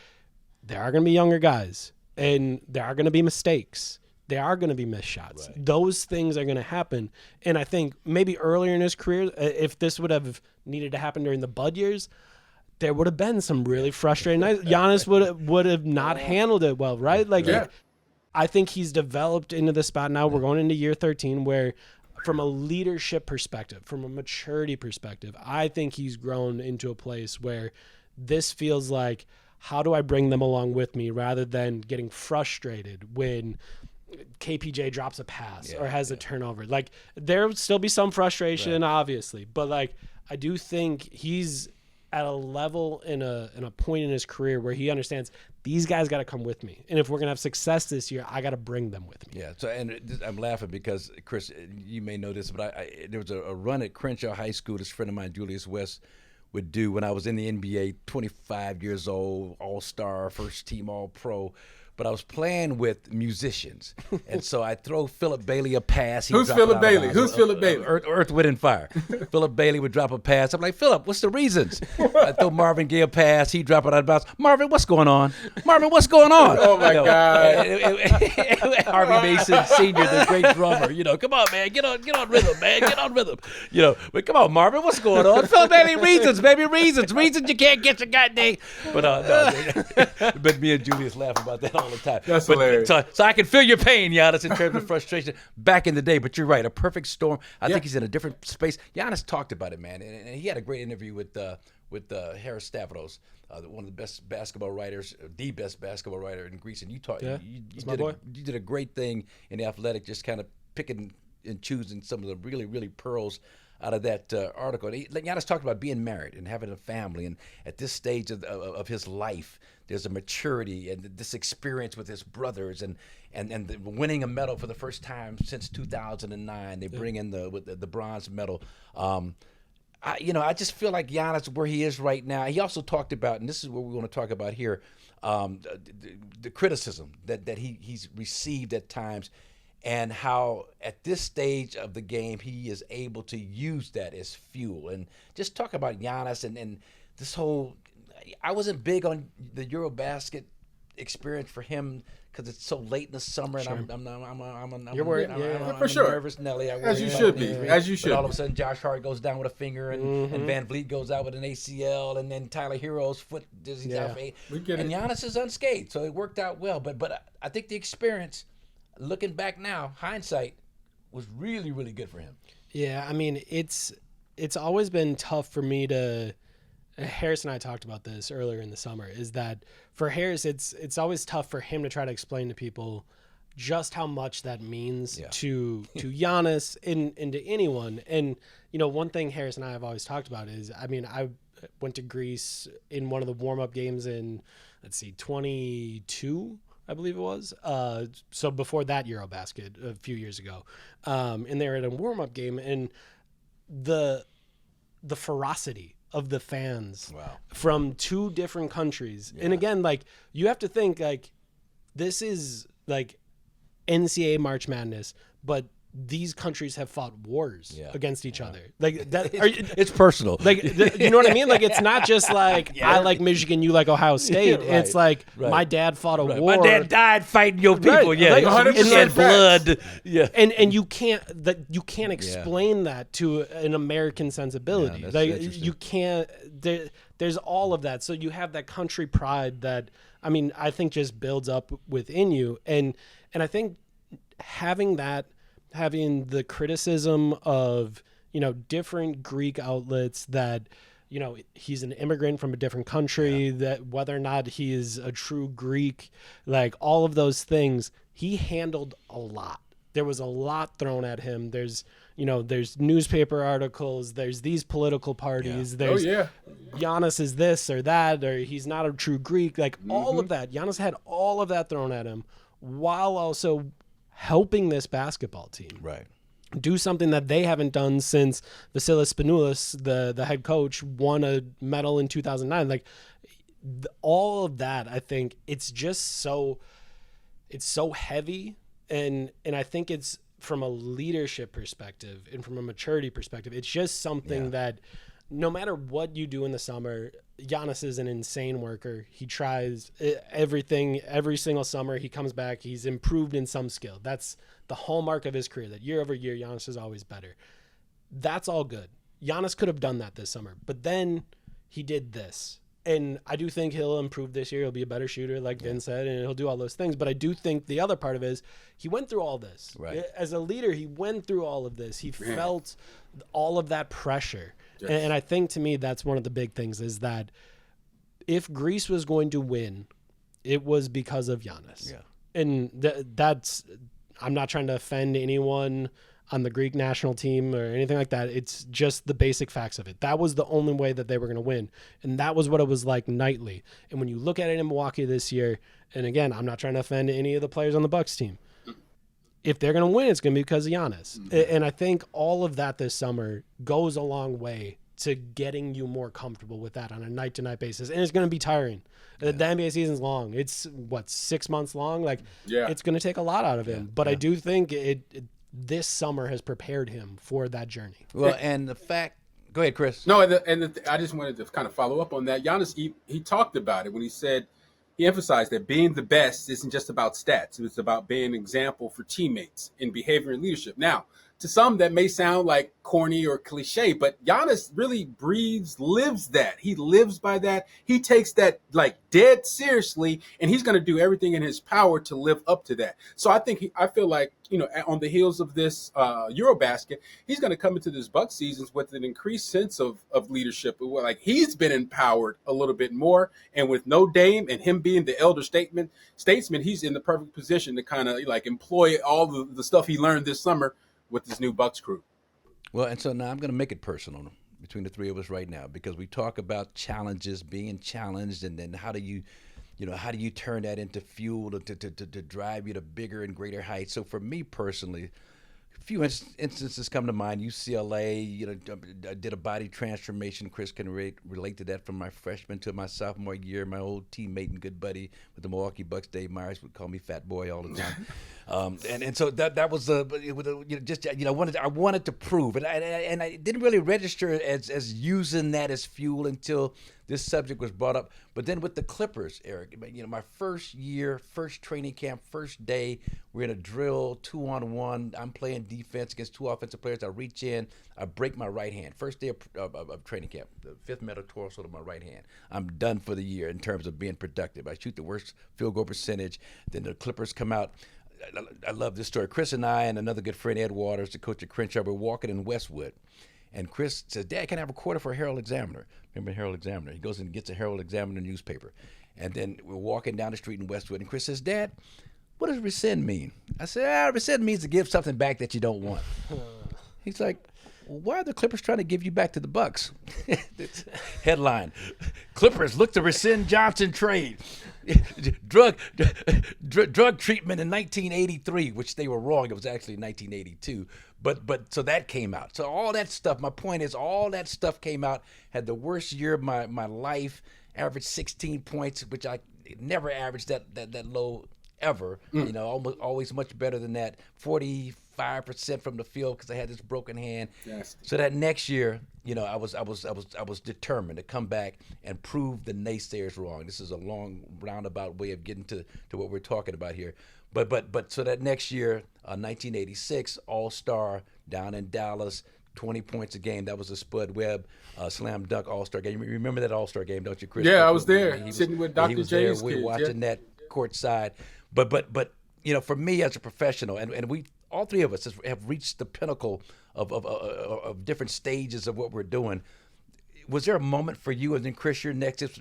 there are going to be younger guys and there are going to be mistakes. There are going to be missed shots. Right. Those things are going to happen. And I think maybe earlier in his career, if this would have needed to happen during the Bud years, there would have been some really frustrating nights. Giannis would have not handled it well, right? Like, I think he's developed into the spot now. We're going into year 13 where, from a leadership perspective, from a maturity perspective, I think he's grown into a place where this feels like, how do I bring them along with me, rather than getting frustrated when KPJ drops a pass or has a turnover. Like, there'll still be some frustration, obviously, but like, I do think he's at a level in a point in his career where he understands these guys got to come with me, and if we're gonna have success this year, I got to bring them with me. Yeah. So, and I'm laughing because, Chris, you may know this, but there was a run at Crenshaw High School. This friend of mine, Julius West, would do when I was in the NBA, 25 years old, all-star, first team All-Pro. But I was playing with musicians, and so I throw Philip Bailey a pass. Who's Philip Bailey? Who's Philip Bailey? Earth, Wind, and Fire. Philip Bailey would drop a pass. I'm like, Philip, what's the reasons? I throw Marvin Gaye a pass. He drop it out of bounds. Marvin, what's going on? Marvin, what's going on? Oh, my God. Harvey Mason Sr., the great drummer. You know, come on, man. Get on rhythm, man. Get on rhythm. You know, but come on, Marvin, what's going on? Philip Bailey, reasons, baby, reasons. Reasons you can't get your goddamn. But, no, but me and Julius laugh about that all the time. That's hilarious. So I can feel your pain, Giannis, in terms of frustration back in the day. But you're right, a perfect storm. I think he's in a different space. Giannis talked about it, man, and he had a great interview with Harris Stavros, one of the best basketball writers, the best basketball writer in Greece. And you did a great thing in The Athletic, just kind of picking and choosing some of the really, really pearls out of that article. And Giannis talked about being married and having a family, and at this stage of his life, there's a maturity and this experience with his brothers, and winning a medal for the first time since 2009. They bring in the bronze medal. I just feel like Giannis, where he is right now. He also talked about, and this is what we want to talk about here, the criticism that he's received at times, and how at this stage of the game he is able to use that as fuel. And just talk about Giannis and this whole. I wasn't big on the Eurobasket experience for him because it's so late in the summer, and I'm You're worried, for sure. Nervous Nelly. As you should be. But all of a sudden, Josh Hart goes down with a finger, and Van Vliet goes out with an ACL, and then Tyler Hero's foot he's out for 8. And Giannis is unscathed, so it worked out well. But I think the experience, looking back now, hindsight, was really, really good for him. Yeah, I mean, it's always been tough for me to. Harris and I talked about this earlier in the summer, is that for Harris, it's always tough for him to try to explain to people just how much that means to Giannis and to anyone. And, you know, one thing Harris and I have always talked about is, I mean, I went to Greece in one of the warm-up games in, 22, I believe it was. So before that Eurobasket a few years ago. And they were at a warm-up game, and the ferocity of the fans from two different countries. Yeah. And again, like, you have to think, like, this is like NCAA March Madness, but these countries have fought wars against each other. Like that, it's personal. Like, you know what I mean? Like, it's not just like I like Michigan, you like Ohio State. Right. It's like my dad fought a war. My dad died fighting your people. Right. Yeah, like, and shed blood. Yeah, and you can't explain that to an American sensibility. Yeah, like, you can't. There's all of that. So you have that country pride that, I mean, I think just builds up within you, and I think having the criticism of, you know, different Greek outlets that, you know, he's an immigrant from a different country, that whether or not he is a true Greek, like all of those things, he handled a lot. There was a lot thrown at him. There's newspaper articles, there's these political parties, there's Giannis is this or that, or he's not a true Greek, like all of that. Giannis had all of that thrown at him while also helping this basketball team do something that they haven't done since Vasilis Spanoulis, the head coach, won a medal in 2009. Like, all of that, I think it's so heavy, and I think it's from a leadership perspective and from a maturity perspective, it's just something that no matter what you do in the summer, Giannis is an insane worker. He tries everything every single summer. He comes back. He's improved in some skill. That's the hallmark of his career, that year over year, Giannis is always better. That's all good. Giannis could have done that this summer, but then he did this. And I do think he'll improve this year. He'll be a better shooter, like Vin said, and he'll do all those things. But I do think the other part of it is he went through all this. Right. As a leader, he went through all of this. He felt all of that pressure. Yes. And I think, to me, that's one of the big things, is that if Greece was going to win, it was because of Giannis. Yeah. And that's – I'm not trying to offend anyone on the Greek national team or anything like that. It's just the basic facts of it. That was the only way that they were going to win. And that was what it was like nightly. And when you look at it in Milwaukee this year, and again, I'm not trying to offend any of the players on the Bucks team, if they're going to win, it's going to be because of Giannis. Mm-hmm. And I think all of that this summer goes a long way to getting you more comfortable with that on a night-to-night basis. And it's going to be tiring. The NBA season's long. It's, 6 months long? Like, it's going to take a lot out of him. But I do think this summer has prepared him for that journey. Well, and the fact – go ahead, Chris. No, I just wanted to kind of follow up on that. Giannis, he talked about it when he said – he emphasized that being the best isn't just about stats. It's about being an example for teammates in behavior and leadership. Now, to some, that may sound like corny or cliche, but Giannis really lives that. He lives by that. He takes that like dead seriously, and he's going to do everything in his power to live up to that. So I feel like, you know, on the heels of this Eurobasket, he's going to come into this Bucks seasons with an increased sense of leadership. Like, he's been empowered a little bit more, and with no Dame and him being the elder statesman, he's in the perfect position to kind of like employ all the stuff he learned this summer with this new Bucks crew. Well, and so now I'm going to make it personal between the three of us right now, because we talk about challenges, being challenged, and then how do you turn that into fuel to drive you to bigger and greater heights. So for me personally, a few instances come to mind. UCLA, I did a body transformation. Chris can relate to that, from my freshman to my sophomore year. My old teammate and good buddy with the Milwaukee Bucks, Dave Myers, would call me Fat Boy all the time. And so that was I wanted to prove, and I didn't really register as using that as fuel until this subject was brought up. But then with the Clippers, Eric, my first year, first training camp, first day, we're in a drill, 2-on-1. I'm playing defense against two offensive players. I reach in, I break my right hand. First day of training camp, the fifth metatarsal of my right hand. I'm done for the year in terms of being productive. I shoot the worst field goal percentage. Then the Clippers come out. I love this story. Chris and I and another good friend, Ed Waters, the coach at Crenshaw, were walking in Westwood. And Chris says, "Dad, can I have a quarter for a Herald Examiner?" Remember Herald Examiner? He goes and gets a Herald Examiner newspaper. And then we're walking down the street in Westwood, and Chris says, "Dad, what does rescind mean?" I said, rescind means to give something back that you don't want. He's like, "Well, why are the Clippers trying to give you back to the Bucks?" Headline, Clippers look to rescind Johnson trade. drug treatment in 1983, which they were wrong. It was actually 1982. But so that came out. So all that stuff. My point is, all that stuff came out. Had the worst year of my life. Averaged 16 points, which I never averaged that low ever. You know, always much better than that. 45% from the field because I had this broken hand. Yes. So that next year, you know, I was determined to come back and prove the naysayers wrong. This is a long roundabout way of getting to what we're talking about here. But so that next year, 1986, All-Star down in Dallas. 20 points a game. That was a Spud Webb slam dunk All-Star game. You remember that All-Star game, don't you, Chris? Yeah, I was there, sitting with Dr. J's kids. We were watching that courtside. But you know, for me as a professional, and we all three of us have reached the pinnacle of different stages of what we're doing. Was there a moment for you, and then Chris, you're next. Just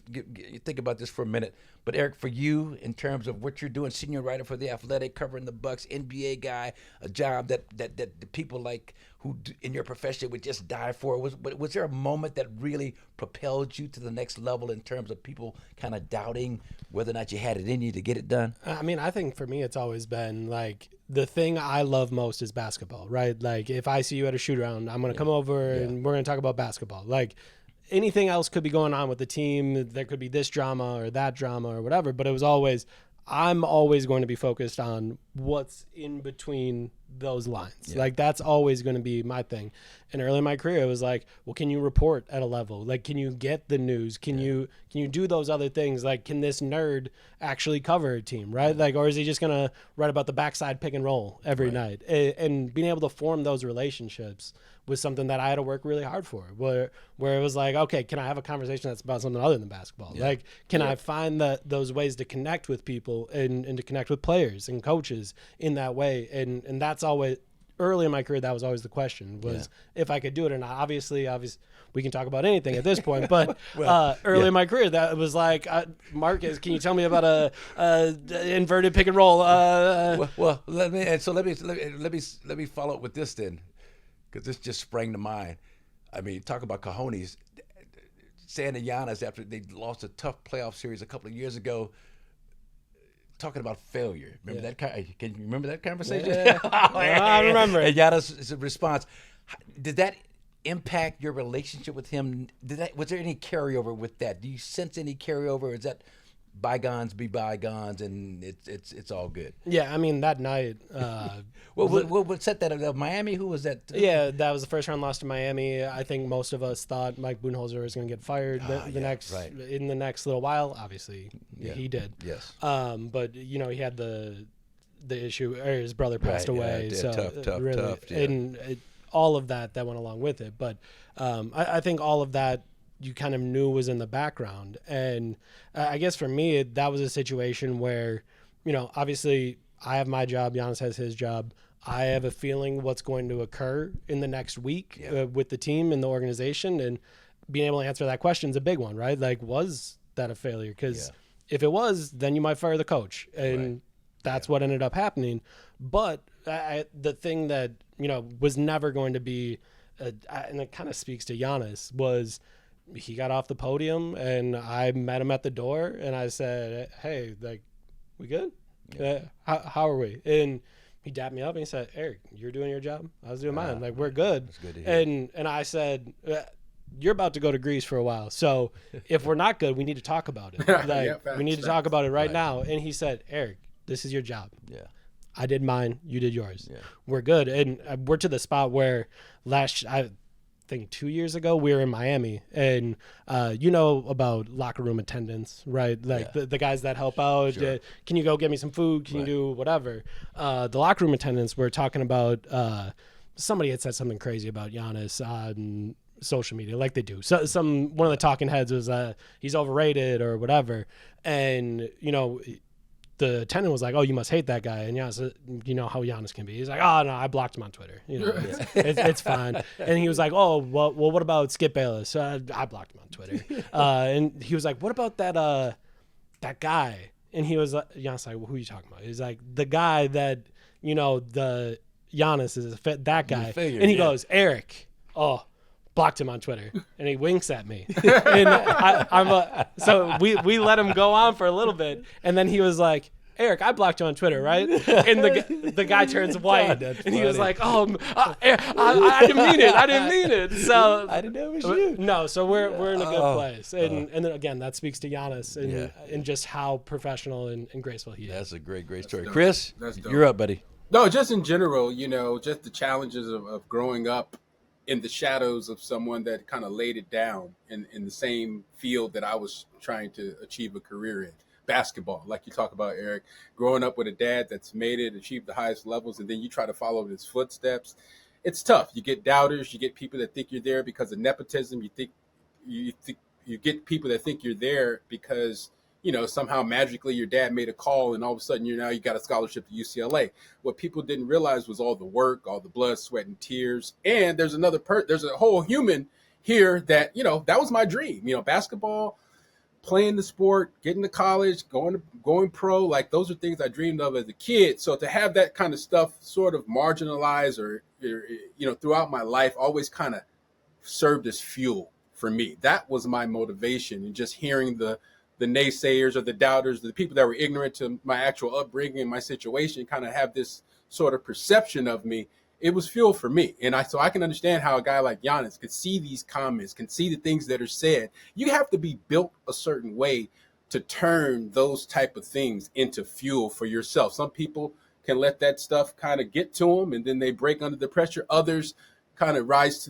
think about this for a minute. But Eric, for you, in terms of what you're doing, senior writer for The Athletic, covering the Bucks, NBA guy, a job that the people like who in your profession would just die for. Was there a moment that really propelled you to the next level in terms of people kind of doubting whether or not you had it in you to get it done? I mean, I think for me, it's always been like the thing I love most is basketball, right? Like if I see you at a shoot around, I'm going to come over and we're going to talk about basketball. Like anything else could be going on with the team. There could be this drama or that drama or whatever, but it was always, I'm always going to be focused on what's in between those lines. Yeah. Like that's always going to be my thing. And early in my career, it was like, well, can you report at a level? Like, can you get the news? Can you do those other things? Like, can this nerd actually cover a team, right? Like, or is he just going to write about the backside pick and roll every night? And being able to form those relationships was something that I had to work really hard for, where it was like, okay, can I have a conversation that's about something other than basketball? Yeah. Like, can I find those ways to connect with people and to connect with players and coaches in that way? And that's always, early in my career, that was always the question, was if I could do it or not. Obviously, we can talk about anything at this point, but early in my career, that was like, Marques, can you tell me about a inverted pick and roll? Well, let me follow up with this then, because this just sprang to mind. I mean, talk about cojones. Saying to Giannis after they lost a tough playoff series a couple of years ago, talking about failure. Remember that? Can you remember that conversation? Yeah. I remember. And Giannis' response, did that impact your relationship with him? Was there any carryover with that? Do you sense any carryover? Or is that bygones be bygones and it's all good? Yeah, I mean that night. What set that up? Miami? Who was that? Yeah, that was the first round loss to Miami. I think most of us thought Mike Budenholzer was going to get fired in the next little while. Obviously, he did. Yes. But you know, he had the issue. Or his brother passed away. Yeah, so tough. Yeah. And all of that went along with it. But I think all of that you kind of knew was in the background. And I guess for me, that was a situation where, you know, obviously I have my job, Giannis has his job. I have a feeling what's going to occur in the next week with the team and the organization, and being able to answer that question is a big one, right? Like, was that a failure? Because if it was, then you might fire the coach. And that's what ended up happening. But the thing that, you know, was never going to be, and it kind of speaks to Giannis, was he got off the podium and I met him at the door and I said, hey, like, we good? How are we? And he dapped me up and he said, Eric, you're doing your job. I was doing mine. Like, we're good. That's good to hear. And I said, you're about to go to Greece for a while. So if we're not good, we need to talk about it. Like, we need to talk about it right now. And he said, Eric, this is your job. Yeah. I did mine. You did yours. Yeah. We're good. And we're to the spot where I think 2 years ago we were in Miami, and you know about locker room attendants, right? Like the guys that help out. Sure. Can you go get me some food? Can you do whatever? The locker room attendants were talking about somebody had said something crazy about Giannis on social media, like they do. So one of the talking heads was he's overrated or whatever, and you know. The attendant was like, "Oh, you must hate that guy." And Giannis, you know how Giannis can be. He's like, "Oh no, I blocked him on Twitter. You know, it's fine." And he was like, "Oh, well, what about Skip Bayless? I blocked him on Twitter." And he was like, "What about that guy?" And he was Giannis like, well, "Who are you talking about?" He's like, "The guy that the Giannis is that guy." And he goes, "Eric, oh, blocked him on Twitter, and he winks at me. And so we let him go on for a little bit, and then he was like, Eric, I blocked you on Twitter, right? And the guy turns white, God, and he was like, I didn't mean it. I didn't mean it. So I didn't know it was you. No, so we're in a good place, and then again, that speaks to Giannis and just how professional and graceful he is. That's a great story. dope. Chris, That's dope. you're up, buddy. No, just in general, just the challenges of growing up in the shadows of someone that kind of laid it down in the same field that I was trying to achieve a career in. Basketball, like you talk about, Eric, growing up with a dad that's made it, achieved the highest levels, and then you try to follow in his footsteps. It's tough. You get doubters. You get people that think you're there because of nepotism. You get people that think you're there because, somehow magically your dad made a call and all of a sudden you got a scholarship to UCLA. What people didn't realize was all the work, all the blood, sweat, and tears. And there's there's a whole human here that, that was my dream. Basketball, playing the sport, getting to college, going pro, like those are things I dreamed of as a kid. So to have that kind of stuff sort of marginalized or throughout my life always kind of served as fuel for me. That was my motivation. And just hearing the naysayers or the doubters, the people that were ignorant to my actual upbringing and my situation kind of have this sort of perception of me. It was fuel for me. And so I can understand how a guy like Giannis could see these comments, can see the things that are said. You have to be built a certain way to turn those type of things into fuel for yourself. Some people can let that stuff kind of get to them and then they break under the pressure. Others kind of rise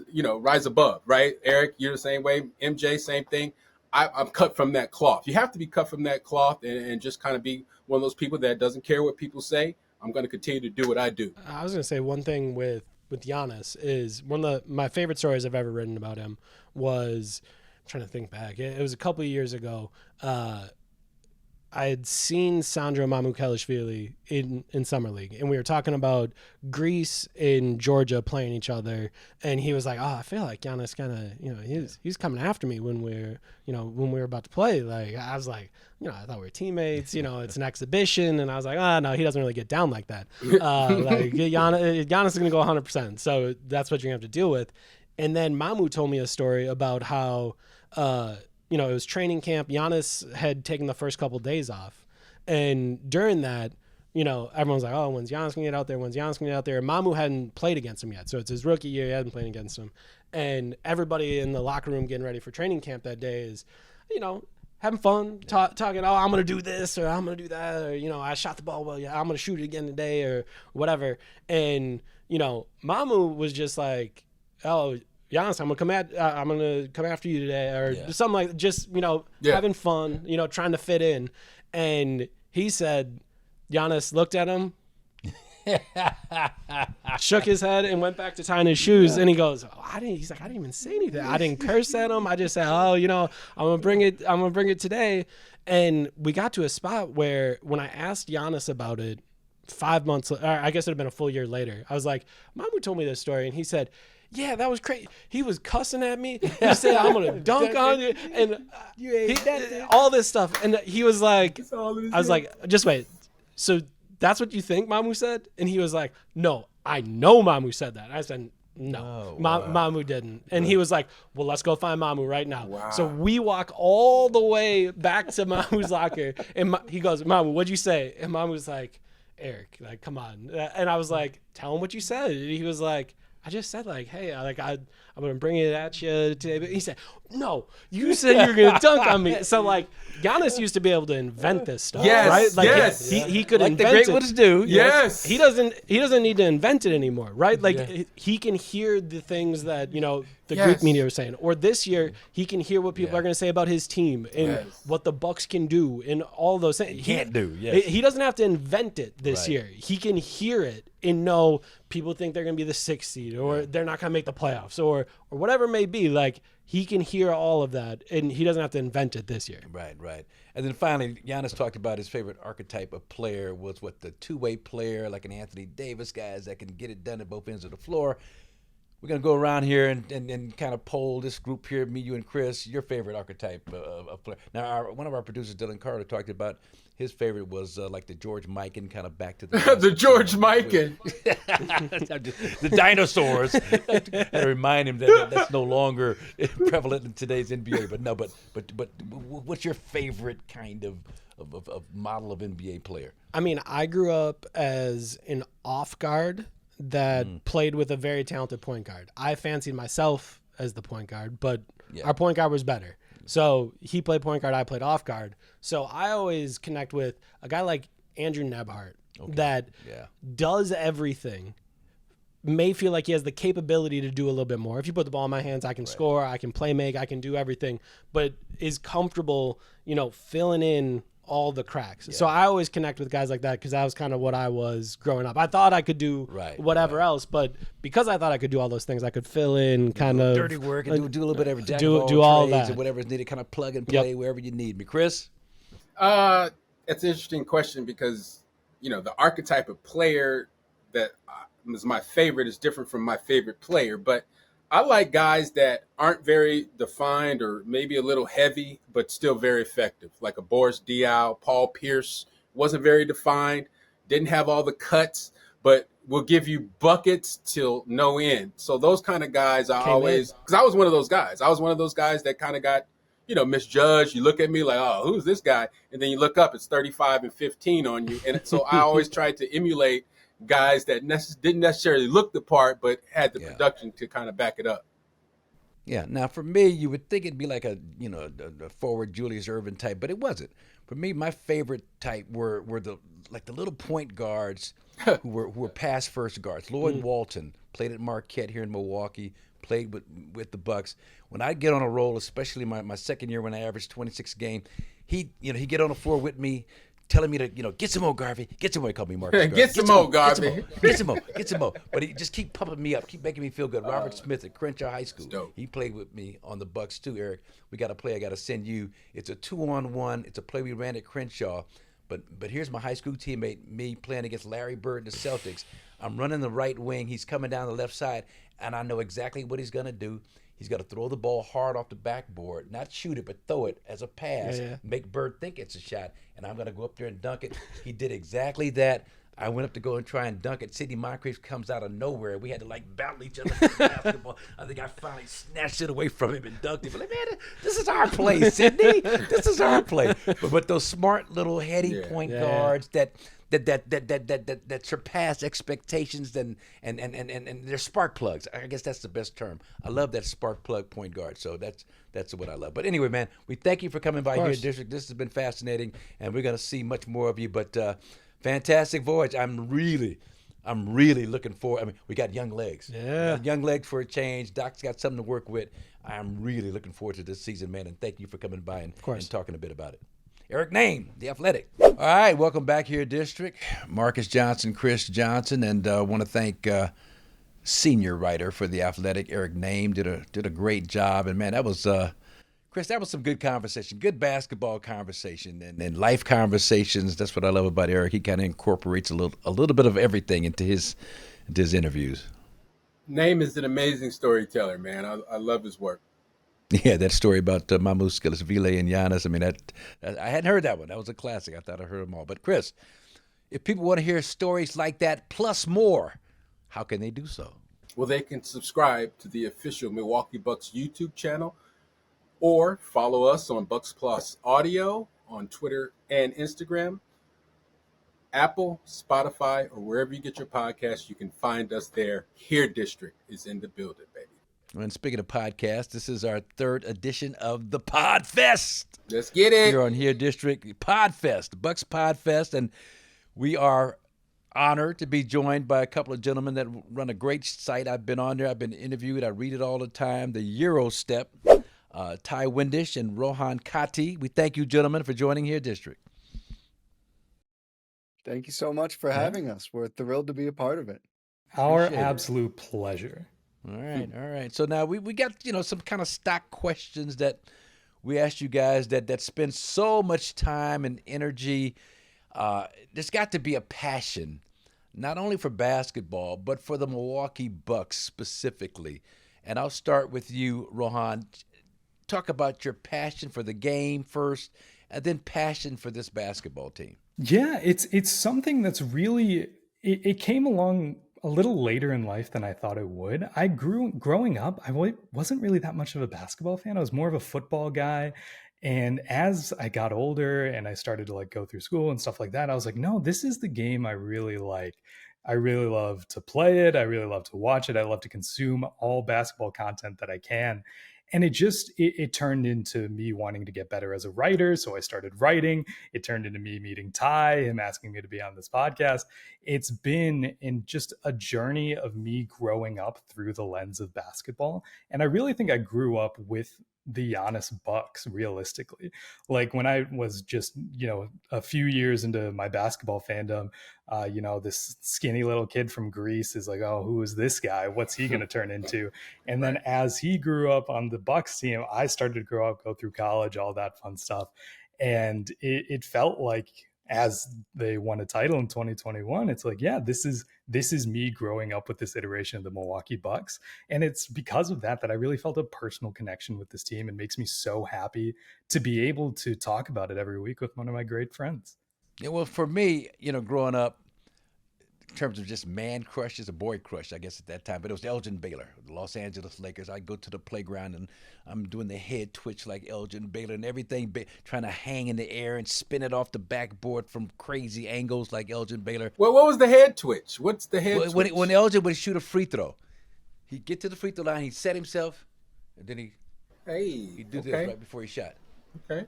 above, right? Eric, you're the same way. MJ, same thing. I'm cut from that cloth. You have to be cut from that cloth and just kind of be one of those people that doesn't care what people say. I'm going to continue to do what I do. I was going to say one thing with Giannis is one of my favorite stories I've ever written about him was, I'm trying to think back. It was a couple of years ago. I had seen Sandro Mamukelashvili in Summer League, and we were talking about Greece and Georgia playing each other, and he was like, I feel like Giannis kind of, he's coming after me when we're about to play. Like, I was like, I thought we were teammates, it's an exhibition, and I was like, no, he doesn't really get down like that. Like, Giannis is going to go 100%, so that's what you're going to have to deal with. And then Mamu told me a story about how, it was training camp. Giannis had taken the first couple of days off. And during that, everyone's like, when's Giannis going to get out there? When's Giannis going to get out there? And Mamu hadn't played against him yet. So it's his rookie year. He hadn't played against him. And everybody in the locker room getting ready for training camp that day is, having fun, talking, I'm going to do this or I'm going to do that. Or, I shot the ball well. Yeah, I'm going to shoot it again today or whatever. And, Mamu was just like, Giannis, I'm gonna come after you today, or something like just having fun, trying to fit in. And he said, Giannis looked at him, shook his head, and went back to tying his shoes. And he goes, he's like, I didn't even say anything. I didn't curse at him. I just said, I'm gonna bring it today. And we got to a spot where when I asked Giannis about it 5 months, or I guess it had been a full year later, I was like, Mamu told me this story, and he said, yeah, that was crazy. He was cussing at me. He said, I'm going to dunk on you. And all this stuff. And he was like, I was like, just wait. So that's what you think Mamu said? And he was like, no, I know Mamu said that. I said, no, Mamu didn't. And he was like, well, let's go find Mamu right now. Wow. So we walk all the way back to Mamu's locker. And he goes, Mamu, what'd you say? And Mamu was like, Eric, like, come on. And I was like, tell him what you said. And he was like, I just said, like, hey, I'm going to bring it at you today. But he said, no, you said you were going to dunk on me. So, like, Giannis used to be able to invent this stuff, right? Like, yes. He could like invent the great it. ones do. Yes. He doesn't need to invent it anymore, right? Like, he can hear the things that, the Greek media was saying. Or this year, he can hear what people are going to say about his team and what the Bucks can do and all those things. He can't do, yes. He doesn't have to invent it this year. He can hear it and know people think they're going to be the 6th seed or they're not going to make the playoffs or whatever it may be. Like, he can hear all of that, and he doesn't have to invent it this year. Right. And then finally, Giannis talked about his favorite archetype of player was the two-way player, like an Anthony Davis, guys that can get it done at both ends of the floor. we're going to go around here and kind of poll this group here, me, you, and Chris, your favorite archetype of player. Now, one of our producers, Dylan Carter, talked about his favorite was like the George Mikan, kind of back to the the George Mikan. the dinosaurs. And remind him that that's no longer prevalent in today's NBA. But what's your favorite kind of model of NBA player? I mean, I grew up as an off guard that played with a very talented point guard. I fancied myself as the point guard, but our point guard was better. So he played point guard, I played off guard. So I always connect with a guy like Andrew Nebhart that does everything, may feel like he has the capability to do a little bit more. If you put the ball in my hands, I can score, I can play make, I can do everything, but is comfortable, filling in all the cracks. So I always connect with guys like that because that was kind of what I was growing up. I thought I could do whatever else, but because I thought I could do all those things, I could fill in kind of dirty work and do a little bit of everything. Do all that and whatever is needed, kind of plug and play wherever you need me. Chris? That's an interesting question because, the archetype of player that is my favorite is different from my favorite player, but I like guys that aren't very defined or maybe a little heavy, but still very effective. Like a Boris Diaw, Paul Pierce, wasn't very defined, didn't have all the cuts, but will give you buckets till no end. So those kind of guys because I was one of those guys. I was one of those guys that kind of got, misjudged. You look at me like, oh, who's this guy? And then you look up, it's 35 and 15 on you. And so I always tried to emulate guys that didn't necessarily look the part, but had the production to kind of back it up. Yeah. Now, for me, you would think it'd be like a forward Julius Erving type, but it wasn't. For me, my favorite type were the little point guards who were pass first guards. Lloyd Walton played at Marquette here in Milwaukee, played with the Bucks. When I'd get on a roll, especially my second year when I averaged 26 a game, he'd get on the floor with me, telling me to, get some more, Garvey. Get some more. He called me Marcus. Get some more, Garvey. Get some more. But he just keep pumping me up, keep making me feel good. Robert Smith at Crenshaw High School. He played with me on the Bucks too, Eric. We got a play I got to send you. It's a 2-on-1. It's a play we ran at Crenshaw. But here's my high school teammate, me playing against Larry Bird and the Celtics. I'm running the right wing. He's coming down the left side, and I know exactly what he's going to do. He's got to throw the ball hard off the backboard, not shoot it, but throw it as a pass, make Bird think it's a shot, and I'm going to go up there and dunk it. He did exactly that. I went up to go and try and dunk it. Sidney Moncrief comes out of nowhere. We had to battle each other for the basketball. I think I finally snatched it away from him and dunked it. But man, this is our play, Sidney. This is our play. But those smart little heady point guards that surpass expectations and they're spark plugs. I guess that's the best term. I love that spark plug point guard. So that's what I love. But anyway, man, we thank you for coming by here, District. This has been fascinating, and we're going to see much more of you. But fantastic voyage. I'm really looking forward. I mean, we got young legs. Yeah. Young legs for a change. Doc's got something to work with. I'm really looking forward to this season, man, and thank you for coming by and talking a bit about it. Eric Nehm, The Athletic. All right, welcome back here, District. Marques Johnson, Chris Johnson, and I want to thank senior writer for The Athletic, Eric Nehm, did a great job. And, man, that was Chris, that was some good conversation, good basketball conversation, and life conversations. That's what I love about Eric. He kind of incorporates a little bit of everything into his interviews. Nehm is an amazing storyteller, man. I love his work. Yeah, that story about Mamuskilashvili and Giannis. I mean, I hadn't heard that one. That was a classic. I thought I heard them all. But, Chris, if people want to hear stories like that plus more, how can they do so? Well, they can subscribe to the official Milwaukee Bucks YouTube channel or follow us on BucksPodFest on Twitter and Instagram. Apple, Spotify, or wherever you get your podcasts, you can find us there. Here District is in the building, baby. And speaking of podcasts, this is our third edition of the PodFest. Let's get it. Here on Here District, PodFest, BucksPodFest, and we are honored to be joined by a couple of gentlemen that run a great site. I've been on there. I've been interviewed. I read it all the time. The Gyro Step, Ty Windisch and Rohan Katti. We thank you, gentlemen, for joining Here District. Thank you so much for having us. We're thrilled to be a part of it. Our absolute pleasure. All right. So now we got, some kind of stock questions that we asked you guys that spend so much time and energy. There's got to be a passion not only for basketball, but for the Milwaukee Bucks specifically. And I'll start with you, Rohan. Talk about your passion for the game first, and then passion for this basketball team. Yeah, it's something that's really it came along a little later in life than I thought it would. Growing up, wasn't really that much of a basketball fan. I was more of a football guy. And as I got older and I started to like go through school and stuff like that, I was like, no, this is the game I really like. I really love to play it. I really love to watch it. I love to consume all basketball content that I can. And it turned into me wanting to get better as a writer. So I started writing. It turned into me meeting Ty, him asking me to be on this podcast. It's been in just a journey of me growing up through the lens of basketball. And I really think I grew up with the Giannis Bucks, realistically. Like when I was just, a few years into my basketball fandom, this skinny little kid from Greece is like, oh, who is this guy? What's he going to turn into? And then as he grew up on the Bucks team, I started to grow up, go through college, all that fun stuff. And it felt like as they won a title in 2021, it's like, yeah, this is me growing up with this iteration of the Milwaukee Bucks. And it's because of that I really felt a personal connection with this team. It makes me so happy to be able to talk about it every week with one of my great friends. Yeah, well, for me, growing up, in terms of just man crushes, a boy crush, I guess at that time, but it was Elgin Baylor, the Los Angeles Lakers. I'd go to the playground and I'm doing the head twitch like Elgin Baylor and everything, trying to hang in the air and spin it off the backboard from crazy angles like Elgin Baylor. Well, what was the head twitch? What's the head twitch? When Elgin would shoot a free throw, he'd get to the free throw line, he'd set himself, and then he'd do this right before he shot. Okay.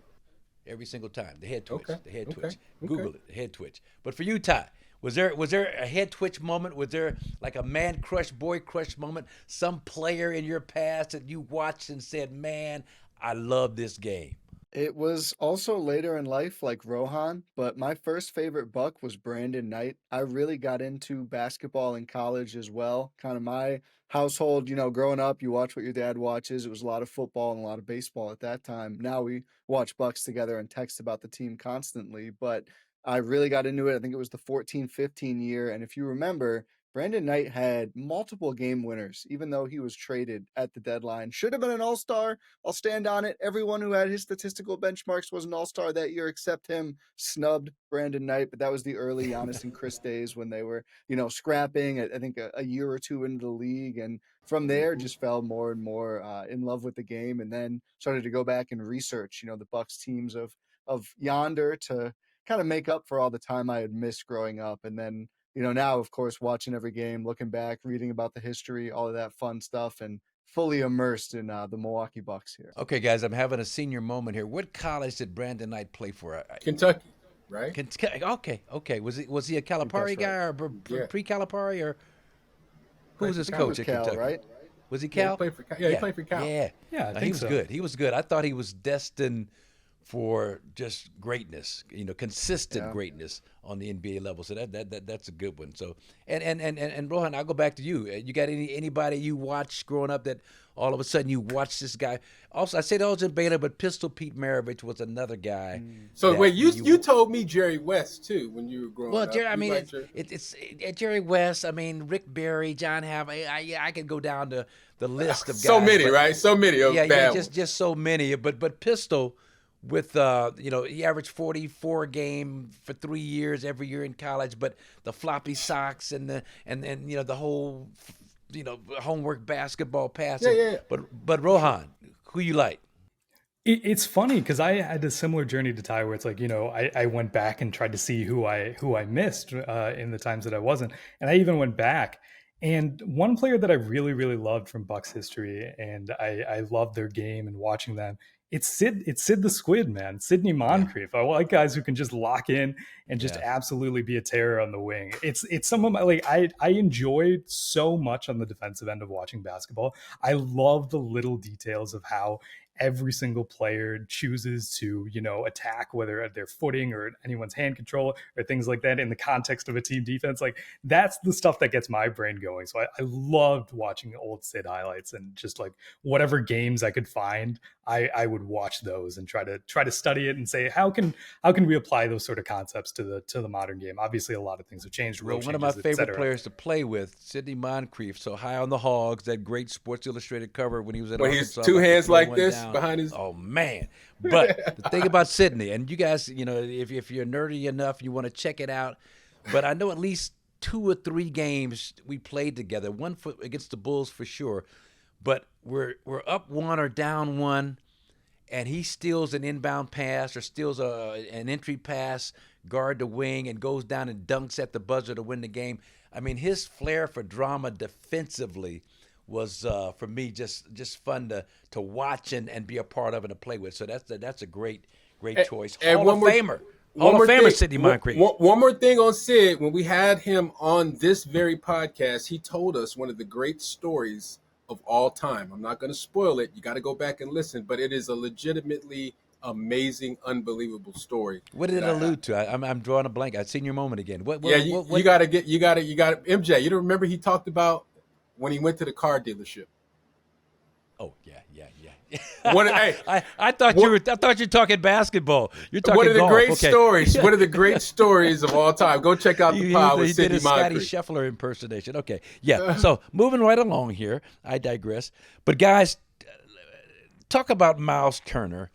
Every single time, the head twitch, the head Okay. twitch. Google it, the head twitch. But for you, Ty, was there a head twitch moment? Was there like a man crush, boy crush moment? Some player in your past that you watched and said, man, I love this game? It was also later in life, like Rohan, but my first favorite Buck was Brandon Knight. I really got into basketball in college as well. Kind of my household, growing up, you watch what your dad watches. It was a lot of football and a lot of baseball at that time. Now we watch Bucks together and text about the team constantly, but I really got into it. I think it was the 14-15 year. And if you remember, Brandon Knight had multiple game winners, even though he was traded at the deadline. Should have been an all-star. I'll stand on it. Everyone who had his statistical benchmarks was an all-star that year except him. Snubbed Brandon Knight, but that was the early Giannis and Kris days when they were, scrapping, I think, a year or two into the league. And from there, just fell more and more in love with the game, and then started to go back and research, the Bucks teams of yonder to kind of make up for all the time I had missed growing up. And then, now, of course, watching every game, looking back, reading about the history, all of that fun stuff, and fully immersed in the Milwaukee Bucks here. Okay, guys, I'm having a senior moment here. What college did Brandon Knight play for? Kentucky, right? Okay. Was he a Calipari guy or pre-Calipari, or who was his coach at Kentucky? Right? Was he Cal? He played for Cal. He played for Cal. Yeah, I think he was so. good. He was good. I thought he was destined for just greatness, consistent greatness on the NBA level. So that's a good one. So and Rohan, I'll go back to you. You got anybody you watched growing up that all of a sudden you watch this guy? Also, I said Elgin Baylor, but Pistol Pete Maravich was another guy. So wait, you told me Jerry West too when you were growing up. Well, Jerry, I mean, it's Jerry West. I mean, Rick Barry, John Hamm. I could go down to the list of guys. So many, right? So many of bad ones. just so many. But Pistol, with he averaged 44 a game for 3 years every year in college, but the floppy socks and the whole homework basketball passing. Yeah. But Rohan, who you like? It's funny because I had a similar journey to Ty, where it's like, I went back and tried to see who I missed in the times that I wasn't, and I even went back. And one player that I really, really loved from Bucks history, and I loved their game and watching them, it's Sid the Squid, man. Sidney Moncrief. I like guys who can just lock in and just absolutely be a terror on the wing. It's some of my, I enjoyed so much on the defensive end of watching basketball. I love the little details of how every single player chooses to, attack, whether at their footing or anyone's hand control or things like that in the context of a team defense. Like, that's the stuff that gets my brain going. So I loved watching old Sid highlights, and just like whatever games I could find, I would watch those and try to study it and say, how can we apply those sort of concepts to the modern game? Obviously, a lot of things have changed. Well, one of my favorite players to play with, Sidney Moncrief. So High on the Hogs, that great Sports Illustrated cover when he was at Arkansas. He's two hands like this down behind his. Oh man! But the thing about Sidney, and you guys, if you're nerdy enough, you want to check it out. But I know at least 2 or 3 games we played together. One against the Bulls for sure. But we're up 1 or down 1, and he steals an inbound pass or steals an entry pass, guard the wing, and goes down and dunks at the buzzer to win the game. I mean, his flair for drama defensively was, for me, just fun to watch and be a part of and to play with. So that's a great choice. Hall of Famer. Hall of Famer, Sidney Moncrief. One more thing on Sid. When we had him on this very podcast, he told us one of the great stories of all time. I'm not going to spoil it. You got to go back and listen, but it is a legitimately amazing, unbelievable story. What did it allude to? I'm drawing a blank. I've seen your moment again. You got to MJ. You don't remember he talked about when he went to the car dealership. Oh yeah. I thought you were talking basketball. You're talking one of the golf. great Okay. stories. One of the great stories of all time. Go check out the pod with Sidney Scotty Moncrief. Scheffler impersonation. Okay, yeah. So moving right along here, I digress. But guys, talk about Myles Turner,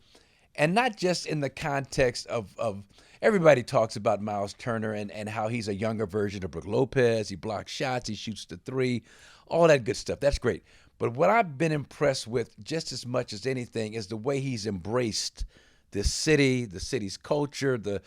and not just in the context of everybody talks about Myles Turner and how he's a younger version of Brook Lopez. He blocks shots, he shoots the 3, all that good stuff. That's great. But what I've been impressed with just as much as anything is the way he's embraced this city, the city's culture, the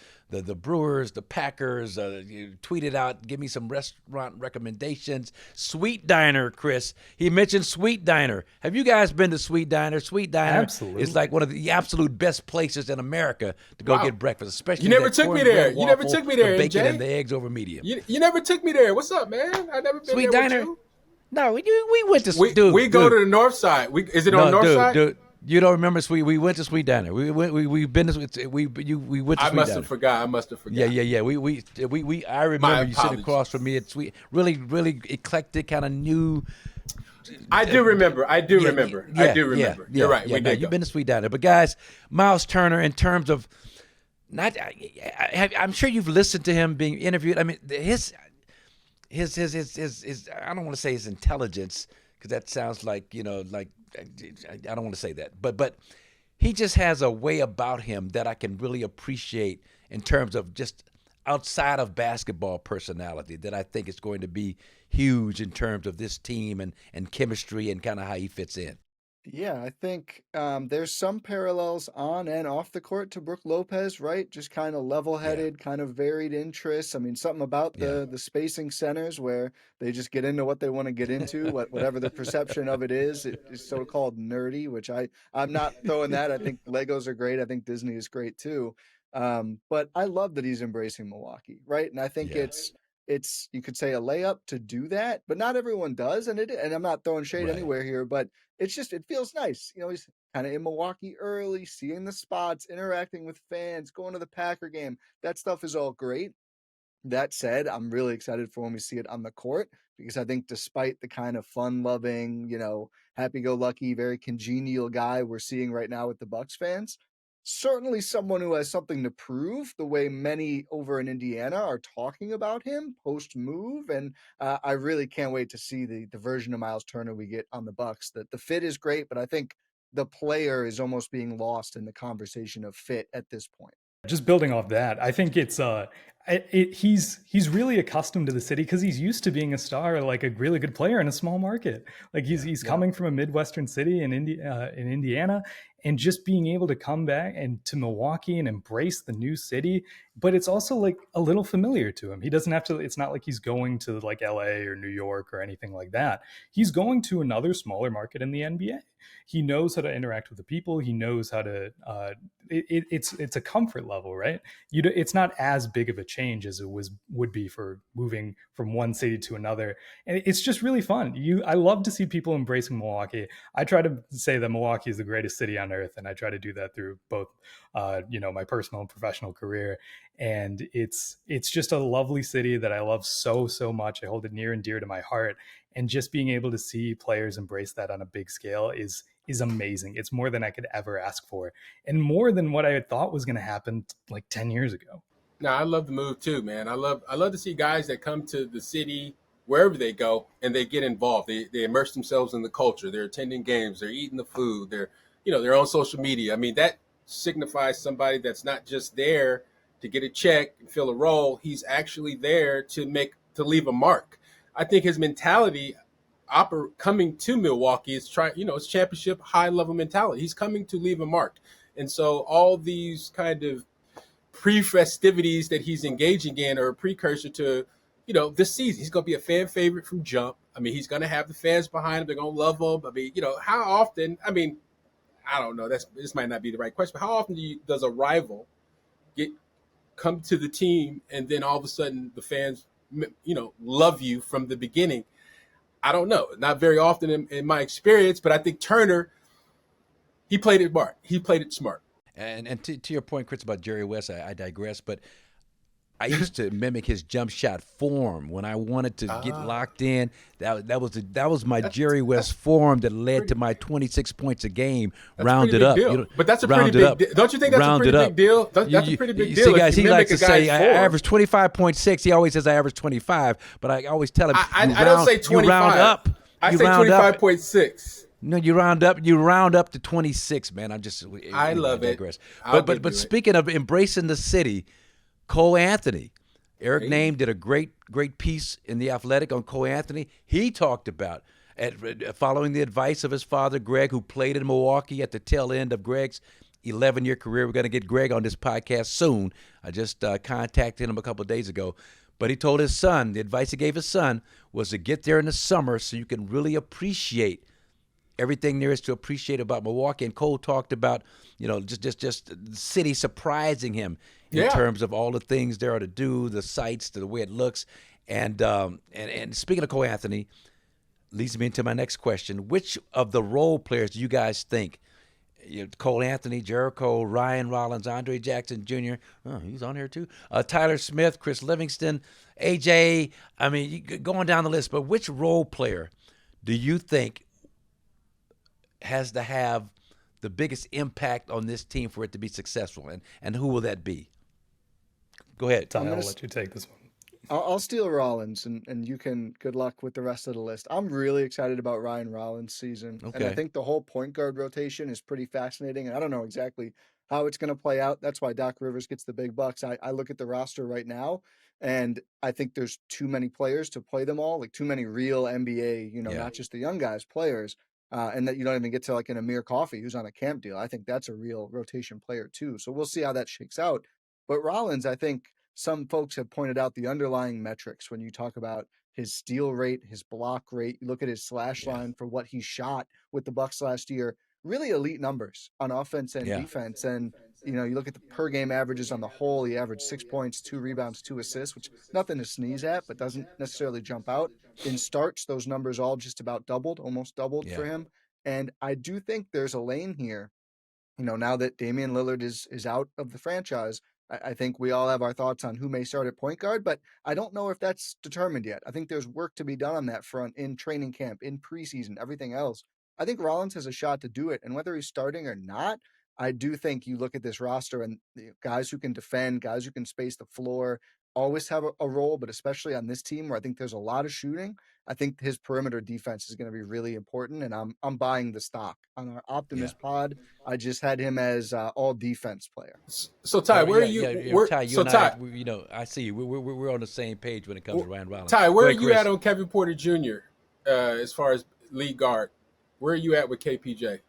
Brewers, the Packers. You tweeted out, give me some restaurant recommendations. Sweet Diner, Chris. He mentioned Sweet Diner. Have you guys been to Sweet Diner? Sweet Diner Absolutely. is like one of the absolute best places in America to go get breakfast, especially You never that took me there. cornbread You never waffle, took me there, the bacon MJ. and the eggs over medium. You never took me there. What's up, man? I never been Sweet there Diner. with you. No, we went to We go to the north side. Is it on the north side? Dude, you don't remember We went to Sweet Diner. We went to Sweet Diner. I must have forgot. Yeah. I remember you sitting across from me at Sweet. Really eclectic, kind of new. I do remember. You're right. You've been to Sweet Diner, but guys, Myles Turner, in terms of I'm sure you've listened to him being interviewed. I mean, his I don't want to say his intelligence, because that sounds like, I don't want to say that, but he just has a way about him that I can really appreciate in terms of just outside of basketball personality, that I think is going to be huge in terms of this team and chemistry and kind of how he fits in. Yeah, I think there's some parallels on and off the court to Brook Lopez, right? Just kind of level-headed, kind of varied interests. I mean, something about the spacing centers where they just get into what they want to get into, whatever the perception of it is. It is so-called nerdy, which I'm not throwing that. I think Legos are great. I think Disney is great too. But I love that he's embracing Milwaukee, right? And I think it's you could say a layup to do that, but not everyone does. And I'm not throwing shade anywhere here, but it feels nice. He's kind of in Milwaukee early, seeing the spots, interacting with fans, going to the Packer game. That stuff is all great. That said, I'm really excited for when we see it on the court, because I think despite the kind of fun-loving, happy-go-lucky, very congenial guy we're seeing right now with the Bucks fans, certainly someone who has something to prove, the way many over in Indiana are talking about him post-move. And I really can't wait to see the version of Myles Turner we get on the Bucks. The fit is great, but I think the player is almost being lost in the conversation of fit at this point. Just building off that, I think he's really accustomed to the city because he's used to being a star, like a really good player in a small market. Like he's coming from a Midwestern city in Indiana, and just being able to come back and to Milwaukee and embrace the new city. But it's also like a little familiar to him. He doesn't have to, it's not like he's going to like LA or New York or anything like that. He's going to another smaller market in the NBA. He knows how to interact with the people. He knows how to, it's a comfort level, right? It's not as big of a change as it would be for moving from one city to another. And it's just really fun. I love to see people embracing Milwaukee. I try to say that Milwaukee is the greatest city on on earth. And I try to do that through both, my personal and professional career. And it's just a lovely city that I love so, so much. I hold it near and dear to my heart. And just being able to see players embrace that on a big scale is amazing. It's more than I could ever ask for, and more than what I had thought was going to happen like 10 years ago. No, I love the move too, man. I love to see guys that come to the city wherever they go and they get involved. They immerse themselves in the culture. They're attending games. They're eating the food. They're on social media. I mean, that signifies somebody that's not just there to get a check and fill a role. He's actually there to leave a mark. I think his mentality coming to Milwaukee is it's championship high level mentality. He's coming to leave a mark. And so all these kind of pre-festivities that he's engaging in are a precursor to, this season. He's going to be a fan favorite from jump. I mean, he's going to have the fans behind him. They're going to love him. I mean, how often, I don't know, this might not be the right question, but how often does a rival come to the team and then all of a sudden the fans, love you from the beginning? I don't know. Not very often in my experience, but I think Turner, he played it smart. He played it smart. And to your point, Chris, about Jerry West, I digress, but I used to mimic his jump shot form when I wanted to get locked in. That was my Jerry West form that led to my 26 points a game, rounded up. But that's a pretty big deal. Don't you think that's a pretty big deal? That's a pretty big deal. See, guys, he likes to say I average 25.6. He always says I average 25, but I always tell him I don't say 25. You round up. I say 25.6. No, you round up to 26, man. I love it. But speaking of embracing the city, Cole Anthony. Eric Nehm did a great piece in The Athletic on Cole Anthony. He talked about, following the advice of his father, Greg, who played in Milwaukee at the tail end of Greg's 11-year career. We're going to get Greg on this podcast soon. I just contacted him a couple of days ago. But he told his son, the advice he gave his son was to get there in the summer so you can really appreciate everything there is to appreciate about Milwaukee. And Cole talked about, just the city surprising him in terms of all the things there are to do, the sights, the way it looks. And speaking of Cole Anthony, leads me into my next question. Which of the role players do you guys think, Cole Anthony, Jericho, Ryan Rollins, Andre Jackson Jr., he's on here too, Tyler Smith, Chris Livingston, AJ, going down the list, but which role player do you think has to have the biggest impact on this team for it to be successful, and who will that be? Go ahead. I'll let you take this one. I'll steal Rollins, and you can good luck with the rest of the list. I'm really excited about Ryan Rollins' season. Okay. And I think the whole point guard rotation is pretty fascinating. And I don't know exactly how it's going to play out. That's why Doc Rivers gets the big bucks. I look at the roster right now, and I think there's too many players to play them all, like too many real NBA, not just the young guys, players. And that you don't even get to like an Amir Coffey who's on a camp deal. I think that's a real rotation player too. So we'll see how that shakes out. But Rollins, I think some folks have pointed out the underlying metrics when you talk about his steal rate, his block rate. You look at his slash line for what he shot with the Bucks last year. Really elite numbers on offense and defense. And, you look at the per game averages on the whole. He averaged 6 points, 2 rebounds, 2 assists, which nothing to sneeze at, but doesn't necessarily jump out. In starts, those numbers all just about almost doubled for him. And I do think there's a lane here, now that Damian Lillard is out of the franchise. I think we all have our thoughts on who may start at point guard, but I don't know if that's determined yet. I think there's work to be done on that front in training camp, in preseason, everything else. I think Rollins has a shot to do it. And whether he's starting or not, I do think you look at this roster and guys who can defend, guys who can space the floor, always have a role, but especially on this team where I think there's a lot of shooting, I think his perimeter defense is going to be really important, and I'm buying the stock. On our Optimist pod, I just had him as all defense player. So Ty, where are you? Ty, I see you. We're on the same page when it comes to Ryan Rollins. Ty, where are you at on Kevin Porter Jr. As far as lead guard? Where are you at with KPJ?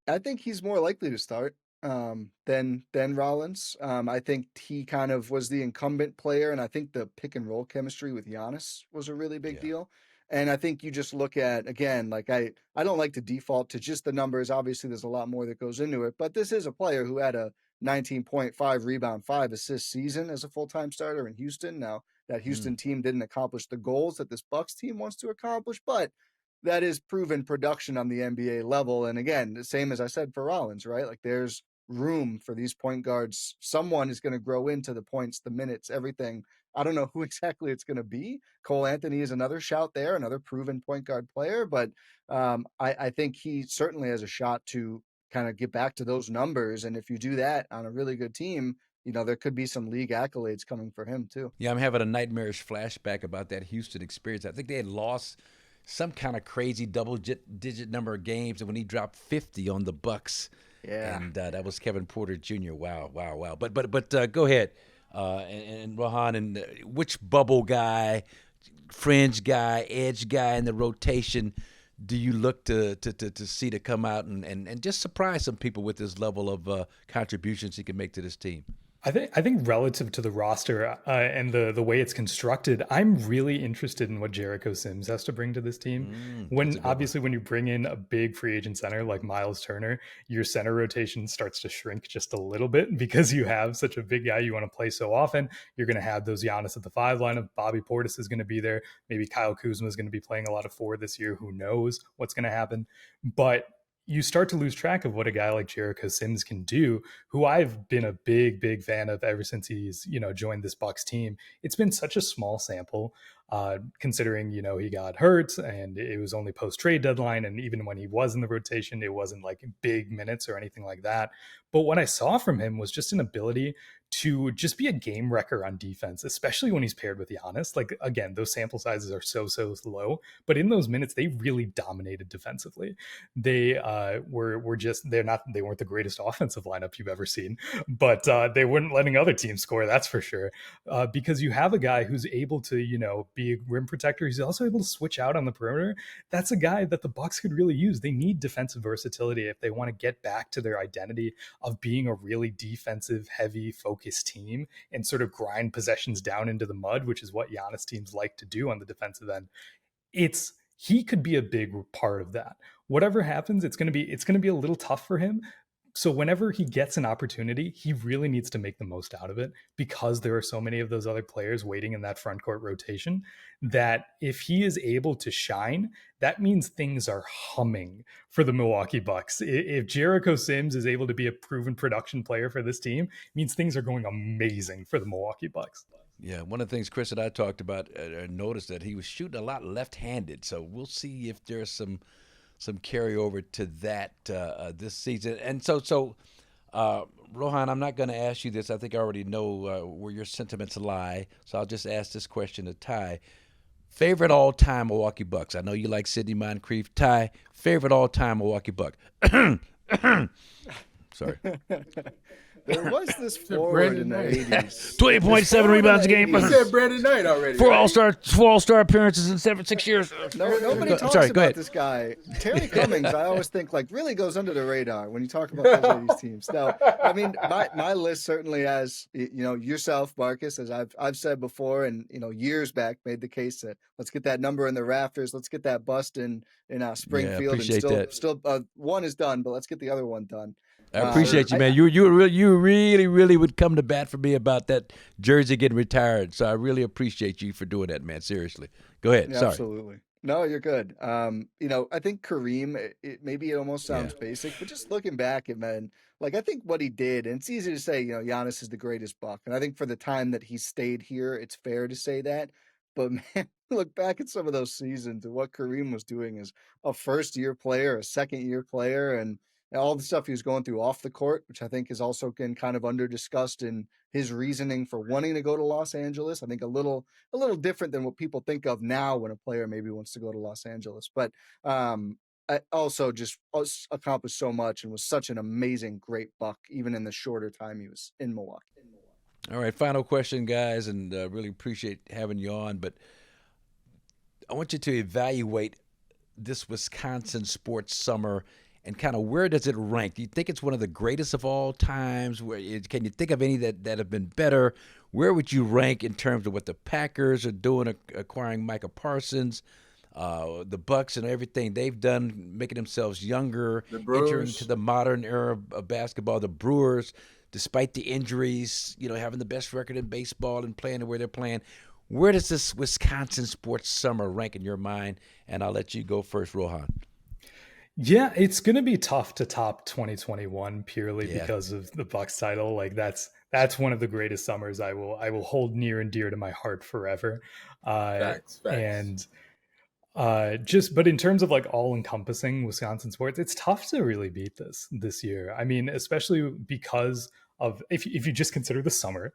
I think he's more likely to start than Rollins. I think he kind of was the incumbent player, and I think the pick and roll chemistry with Giannis was a really big deal. And I think you just look at, again, like I don't like to default to just the numbers. Obviously, there's a lot more that goes into it, but this is a player who had a 19.5 rebound, 5 assist season as a full-time starter in Houston. Now, that Houston team didn't accomplish the goals that this Bucks team wants to accomplish, but that is proven production on the NBA level. And again, the same as I said for Rollins, right? Like there's room for these point guards. Someone is going to grow into the points, the minutes, everything. I don't know who exactly it's going to be. Cole Anthony is another shout there, another proven point guard player, but I think he certainly has a shot to kind of get back to those numbers. And if you do that on a really good team, you know, there could be some league accolades coming for him too. Yeah, I'm having a nightmarish flashback about that Houston experience. I think they had lost some kind of crazy double-digit number of games, and when he dropped 50 on the Bucks, and that was Kevin Porter Jr. Wow. But go ahead, and Rohan, and which bubble guy, fringe guy, edge guy in the rotation do you look to see to come out and just surprise some people with this level of contributions he can make to this team? I think relative to the roster and the way it's constructed, I'm really interested in what Jericho Sims has to bring to this team. When you bring in a big free agent center like Myles Turner, your center rotation starts to shrink just a little bit because you have such a big guy you want to play so often. You're going to have those Giannis at the 5 lineup. Bobby Portis is going to be there. Maybe Kyle Kuzma is going to be playing a lot of 4 this year. Who knows what's going to happen? But you start to lose track of what a guy like Jericho Sims can do, who I've been a big fan of ever since he's, joined this Bucks team. It's been such a small sample, considering, he got hurt and it was only post-trade deadline. And even when he was in the rotation, it wasn't like big minutes or anything like that. But what I saw from him was just an ability to just be a game wrecker on defense, especially when he's paired with Giannis. Like, again, those sample sizes are so low, but in those minutes, they really dominated defensively. They they weren't the greatest offensive lineup you've ever seen, but they weren't letting other teams score, that's for sure. Because you have a guy who's able to, be a rim protector. He's also able to switch out on the perimeter. That's a guy that the Bucks could really use. They need defensive versatility if they want to get back to their identity of being a really defensive, heavy, focused team and sort of grind possessions down into the mud, which is what Giannis teams like to do on the defensive end. He could be a big part of that. Whatever happens, it's going to be a little tough for him. So whenever he gets an opportunity, he really needs to make the most out of it, because there are so many of those other players waiting in that front court rotation that if he is able to shine, that means things are humming for the Milwaukee Bucks. If Jericho Sims is able to be a proven production player for this team, it means things are going amazing for the Milwaukee Bucks. Yeah, one of the things Chris and I talked about, noticed that he was shooting a lot left-handed. So we'll see if there's some carryover to that this season. And so Rohan, I'm not going to ask you this. I think I already know where your sentiments lie. So I'll just ask this question to Ty. Favorite all-time Milwaukee Bucks? I know you like Sidney Moncrief. Ty, favorite all-time Milwaukee Buck? Sorry. There was this forward in the 80s. 20.7 rebounds a game. You said Brandon Knight already. Four all-star appearances in 6 years. Nobody talks about this guy. Terry Cummings, I always think, really goes under the radar when you talk about those 80s teams. Now, I mean, my list certainly has, yourself, Marcus, as I've said before, and, years years back made the case that let's get that number in the rafters. Let's get that bust in Springfield. Yeah, and still one is done, but let's get the other one done. I appreciate you, man. You really would come to bat for me about that jersey getting retired. So I really appreciate you for doing that, man. Seriously. Go ahead. Yeah, sorry. Absolutely. No, you're good. I think Kareem, maybe it almost sounds basic, but just looking back at, man, I think what he did, and it's easy to say, Giannis is the greatest Buck. And I think for the time that he stayed here, it's fair to say that. But man, look back at some of those seasons and what Kareem was doing as a first-year player, a second-year player, and all the stuff he was going through off the court, which I think is also been kind of under-discussed in his reasoning for wanting to go to Los Angeles. I think a little different than what people think of now when a player maybe wants to go to Los Angeles. But I also just accomplished so much and was such an amazing, great Buck, even in the shorter time he was in Milwaukee. All right, final question, guys, and really appreciate having you on. But I want you to evaluate this Wisconsin sports summer and kind of where does it rank? Do you think it's one of the greatest of all times? Can you think of any that have been better? Where would you rank in terms of what the Packers are doing, acquiring Micah Parsons, the Bucks and everything they've done, making themselves younger, entering into the modern era of basketball? The Brewers, despite the injuries, having the best record in baseball and playing where they're playing. Where does this Wisconsin sports summer rank in your mind? And I'll let you go first, Rohan. Yeah, it's going to be tough to top 2021 purely because of the Bucks title. Like that's one of the greatest summers I will hold near and dear to my heart forever. Facts. And but in terms of like all encompassing Wisconsin sports, it's tough to really beat this year. I mean, especially because of if you just consider the summer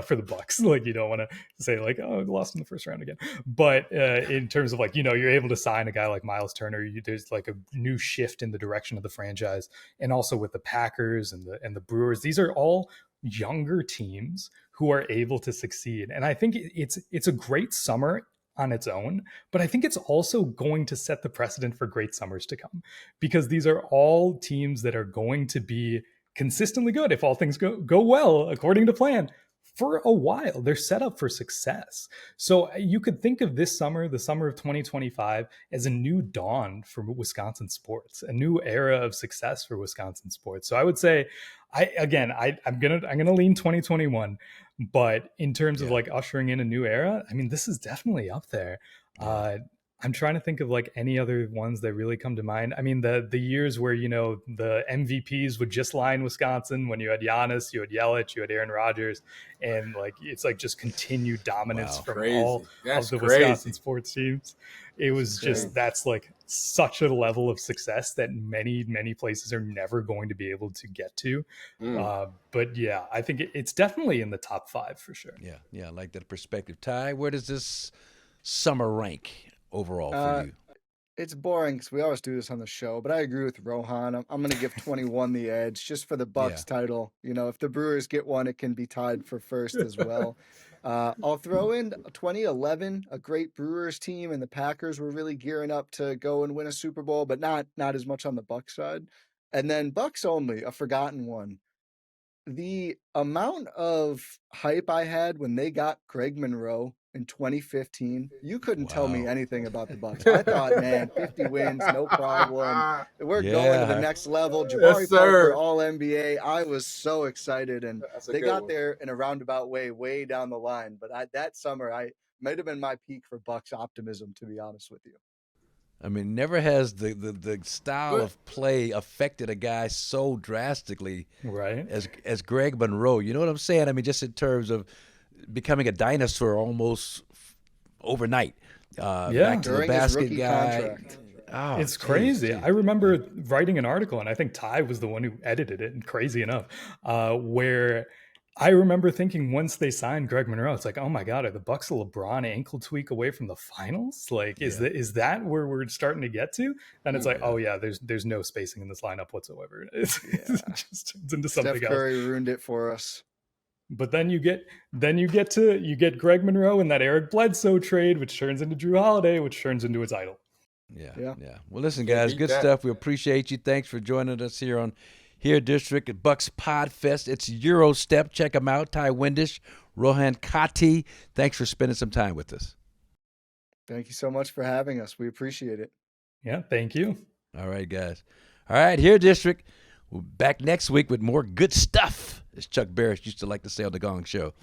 for the Bucks, like you don't want to say like, oh, we lost in the first round again. But in terms of like, you're able to sign a guy like Myles Turner, there's like a new shift in the direction of the franchise, and also with the Packers and the Brewers, these are all younger teams who are able to succeed. And I think it's a great summer on its own, but I think it's also going to set the precedent for great summers to come, because these are all teams that are going to be consistently good if all things go well according to plan for a while. They're set up for success. So you could think of this summer, the summer of 2025, as a new dawn for Wisconsin sports, a new era of success for Wisconsin sports. So I would say, I'm gonna lean 2021, but in terms of like ushering in a new era, I mean, this is definitely up there. I'm trying to think of like any other ones that really come to mind. I mean, the years where, the MVPs would just lie in Wisconsin, when you had Giannis, you had Yelich, you had Aaron Rodgers, and like it's like just continued dominance from all of the Wisconsin sports teams. It was that's like such a level of success that many, many places are never going to be able to get to. But yeah, I think it's definitely in the top 5 for sure. Yeah, I like that perspective. Ty, where does this summer rank overall for you? It's boring because we always do this on the show, but I agree with Rohan. I'm going to give 21 the edge just for the Bucks title. If the Brewers get one, it can be tied for first as well. I'll throw in 2011, a great Brewers team, and the Packers were really gearing up to go and win a Super Bowl, but not as much on the Bucks side. And then Bucks only, a forgotten one. The amount of hype I had when they got Greg Monroe in 2015, you couldn't tell me anything about the Bucks. I thought, man, 50 wins, no problem. We're going to the next level. Jabari Parker, All NBA. I was so excited, and they got there in a roundabout way down the line. But that summer, I might have been my peak for Bucks optimism, to be honest with you. I mean, never has the style of play affected a guy so drastically, right? As Greg Monroe. You know what I'm saying? I mean, just in terms of becoming a dinosaur almost overnight. Back to the basket guy. Contract. Oh, it's crazy. I remember writing an article, and I think Ty was the one who edited it, and crazy enough, where I remember thinking once they signed Greg Monroe, it's like, oh my God, are the Bucks a LeBron ankle tweak away from the finals? Like, is that where we're starting to get to? Then it's like, oh yeah, there's no spacing in this lineup whatsoever. It just turns into something else. Steph Curry ruined it for us. But then you get Greg Monroe in that Eric Bledsoe trade, which turns into Drew Holiday, which turns into a title. Yeah. Well, listen, guys, good stuff. We appreciate you. Thanks for joining us here on Here District at BucksPodFest. It's Gyro Step. Check them out. Ty Windisch, Rohan Katti. Thanks for spending some time with us. Thank you so much for having us. We appreciate it. Yeah, thank you. All right, guys. All right, Here District. We'll be back next week with more good stuff, as Chuck Barris used to like to say on The Gong Show.